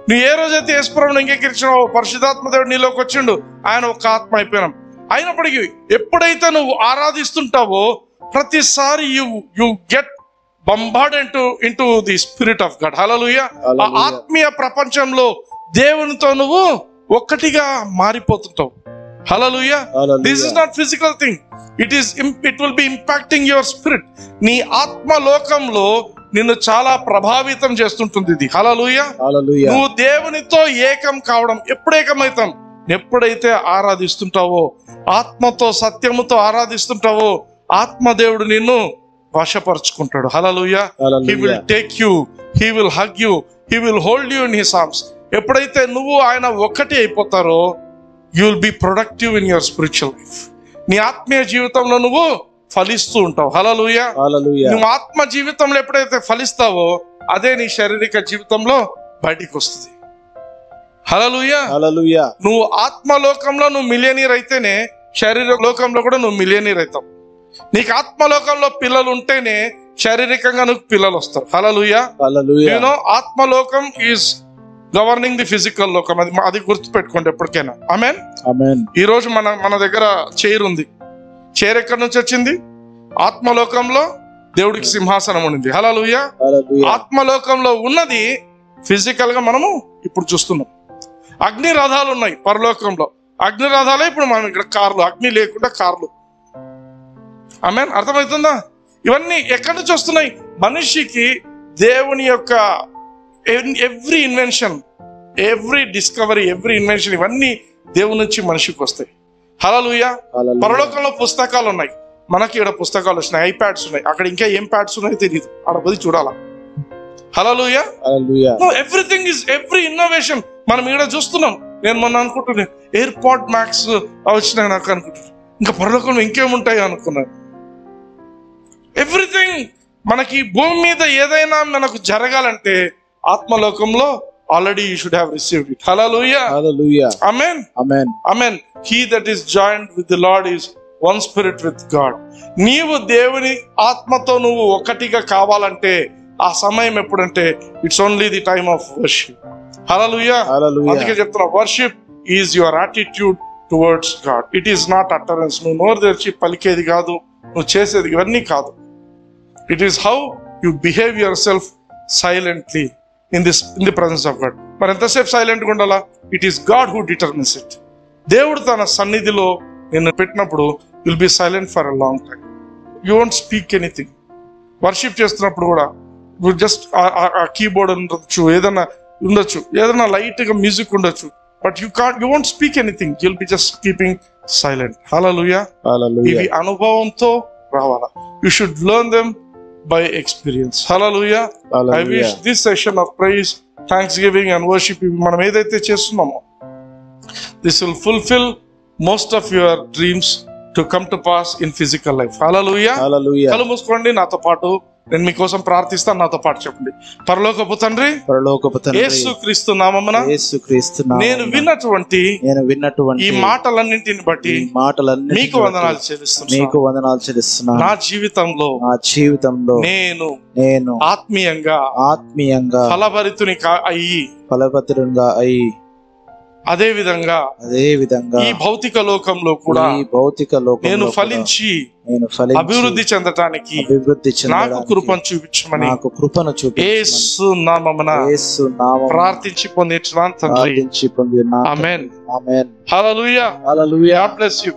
నువ్వు ఏ రోజైతే యేసుప్రభువుని అంగీకరించినావో పరిశుద్ధాత్మ దేవుడు నీలోకి వచ్చిండు, ఆయన ఒక ఆత్మ అయిపోయినాం. అయినప్పటికీ ఎప్పుడైతే నువ్వు ఆరాధిస్తుంటావో ప్రతిసారి you get bombarded into the spirit of God. Hallelujah. ఆ ఆత్మీయ ప్రపంచంలో దేవునితో నువ్వు ఒక్కటిగా మారిపోతుంటావు. Hallelujah. This is not physical thing, it will be impacting your spirit. నీ ఆత్మ లోకంలో నిన్ను చాలా ప్రభావితం చేస్తుంటుంది ఇది. హల్లెలూయా. నువ్వు దేవునితో ఏకం కావడం. ఎప్పుడు ఏకమవుతాం? ఎప్పుడైతే ఆరాధిస్తుంటావో, ఆత్మతో సత్యముతో ఆరాధిస్తుంటావో, ఆత్మదేవుడు నిన్ను వశపరుచుకుంటాడు. Hallelujah. He will take you, he will hug you, he will hold you in his arms. ఎప్పుడైతే నువ్వు ఆయన ఒక్కటి అయిపోతారో, you will be productive in your spiritual life. నీ ఆత్మీయ జీవితంలో నువ్వు ఫలిస్తూ ఉంటావు. హల్లెలూయా. నువ్వు ఆత్మ జీవితంలో ఎప్పుడైతే ఫలిస్తావో, అదే నీ శారీరక జీవితంలో బయటికి వస్తుంది. హల్లెలూయా. నువ్వు ఆత్మలోకంలో నువ్వు మిలియనీర్ అయితేనే శారీరక లోకంలో కూడా నువ్వు మిలియనీర్ అవుతావు. నీకు ఆత్మలోకంలో పిల్లలు ఉంటేనే శారీరకంగా నువ్వు పిల్లలు వస్తారు. హల్లెలూయా. యూనో ఆత్మలోకం ఈజ్ గవర్నింగ్ ది ఫిజికల్ లోకం. అది గుర్తుపెట్టుకోండి ఎప్పటికైనా. ఆమేన్. ఈ రోజు మన దగ్గర చైర్ ఉంది. చైర్ ఎక్కడి నుంచి వచ్చింది? ఆత్మలోకంలో దేవుడికి సింహాసనం ఉంది. హల్లెలూయా. ఆత్మలోకంలో ఉన్నది ఫిజికల్ గా మనము ఇప్పుడు చూస్తున్నాం. అగ్ని రథాలు ఉన్నాయి పరలోకంలో. అగ్ని రథాలే ఇప్పుడు మనం ఇక్కడ కార్లు. అగ్ని లేకుండా కార్లు. ఆమేన్. అర్థమవుతుందా? ఇవన్నీ ఎక్కడి నుంచి వస్తున్నాయి? మనిషికి దేవుని యొక్క every invention, every discovery, every invention, ఇవన్నీ దేవుని నుంచి మనిషికి వస్తాయి. హల్లెలూయా. పరలోకంలో పుస్తకాలు ఉన్నాయి. మనకి ఇక్కడ పుస్తకాలు వచ్చినాయి, ఐప్యాడ్స్ ఉన్నాయి. అక్కడ ఇంకా ఏం ప్యాడ్స్ ఉన్నాయో తెలియదు, అక్కడ పోయి చూడాలా. హల్లెలూయా. ఎవ్రీథింగ్ ఇస్ ఎవ్రీ ఇన్నోవేషన్ మనం ఇక్కడ చూస్తున్నాం. నేను మొన్న అనుకుంటున్నాను ఎయిర్పాడ్ మ్యాక్స్ వచ్చినాయి నాకు అనుకుంటున్నాను. ఇంకా పరలోకంలో ఇంకేముంటాయి అనుకున్నాను. ఎవ్రీథింగ్ మనకి భూమి మీద ఏదైనా మనకు జరగాలంటే ఆత్మలోకంలో already you should have received it. Hallelujah. Amen. He that is joint with the Lord is one spirit with God. నీవు దేవుని ఆత్మతో నువ్వు ఒకటిగా కావాలంటే ఆ సమయం ఎప్పుడంటే it's only the time of worship. Hallelujah. అందుకే చెప్తున్నా, worship is your attitude towards God. It is not utterance. నువ్వు నోరు తెరిచి పలికేది కాదు, నువ్వు చేసేది ఇవన్నీ కాదు. It is how you behave yourself silently in the presence of God. మరి ఎంతసేపు సైలెంట్ గా ఉండాలా? It is God who determines it. దేవుడు తన సన్నిధిలో నిన్ను పెట్టినప్పుడు will be silent for a long time. You won't speak anything. Worship చేస్తున్నప్పుడు కూడా జస్ట్ ఆ కీబోర్డ్ ఉండొచ్చు, ఏదైనా ఉండొచ్చు, ఏదైనా లైట్ గా మ్యూజిక్ ఉండొచ్చు, but you won't speak anything. You will be just keeping silent. Hallelujah. ఇవి అనుభవంతో రావాలా. You should learn them by experience. Hallelujah. I wish this session of praise, thanksgiving and worship మనం ఏదైతే చేస్తున్నామో, this will fulfill most of your dreams to come to pass in physical life. Hallelujah. కళ్ళు మూసుకోండి. నాతో పాటు నేను మీకోసం ప్రార్థిస్తాను. నాతో పాటు చెప్పండి. పరలోకపు తండ్రి, యేసుక్రీస్తు నామమున నేను విన్నటువంటి ఈ మాటలన్నింటిని బట్టి మీకు వందనాలు చెల్లిస్తున్నాను. నా జీవితంలో నేను ఆత్మీయంగా ఫలభరితునిగా అయ్యి అదే విధంగా ఈ భౌతిక లోకంలో కూడా నేను ఫలించి అభివృద్ధి చెందటానికి నాకు కృపను చూపించమని యేసు నామమున ప్రార్థించి పొందించున్నాను తండ్రి. ఆమేన్. హల్లెలూయా. God bless you.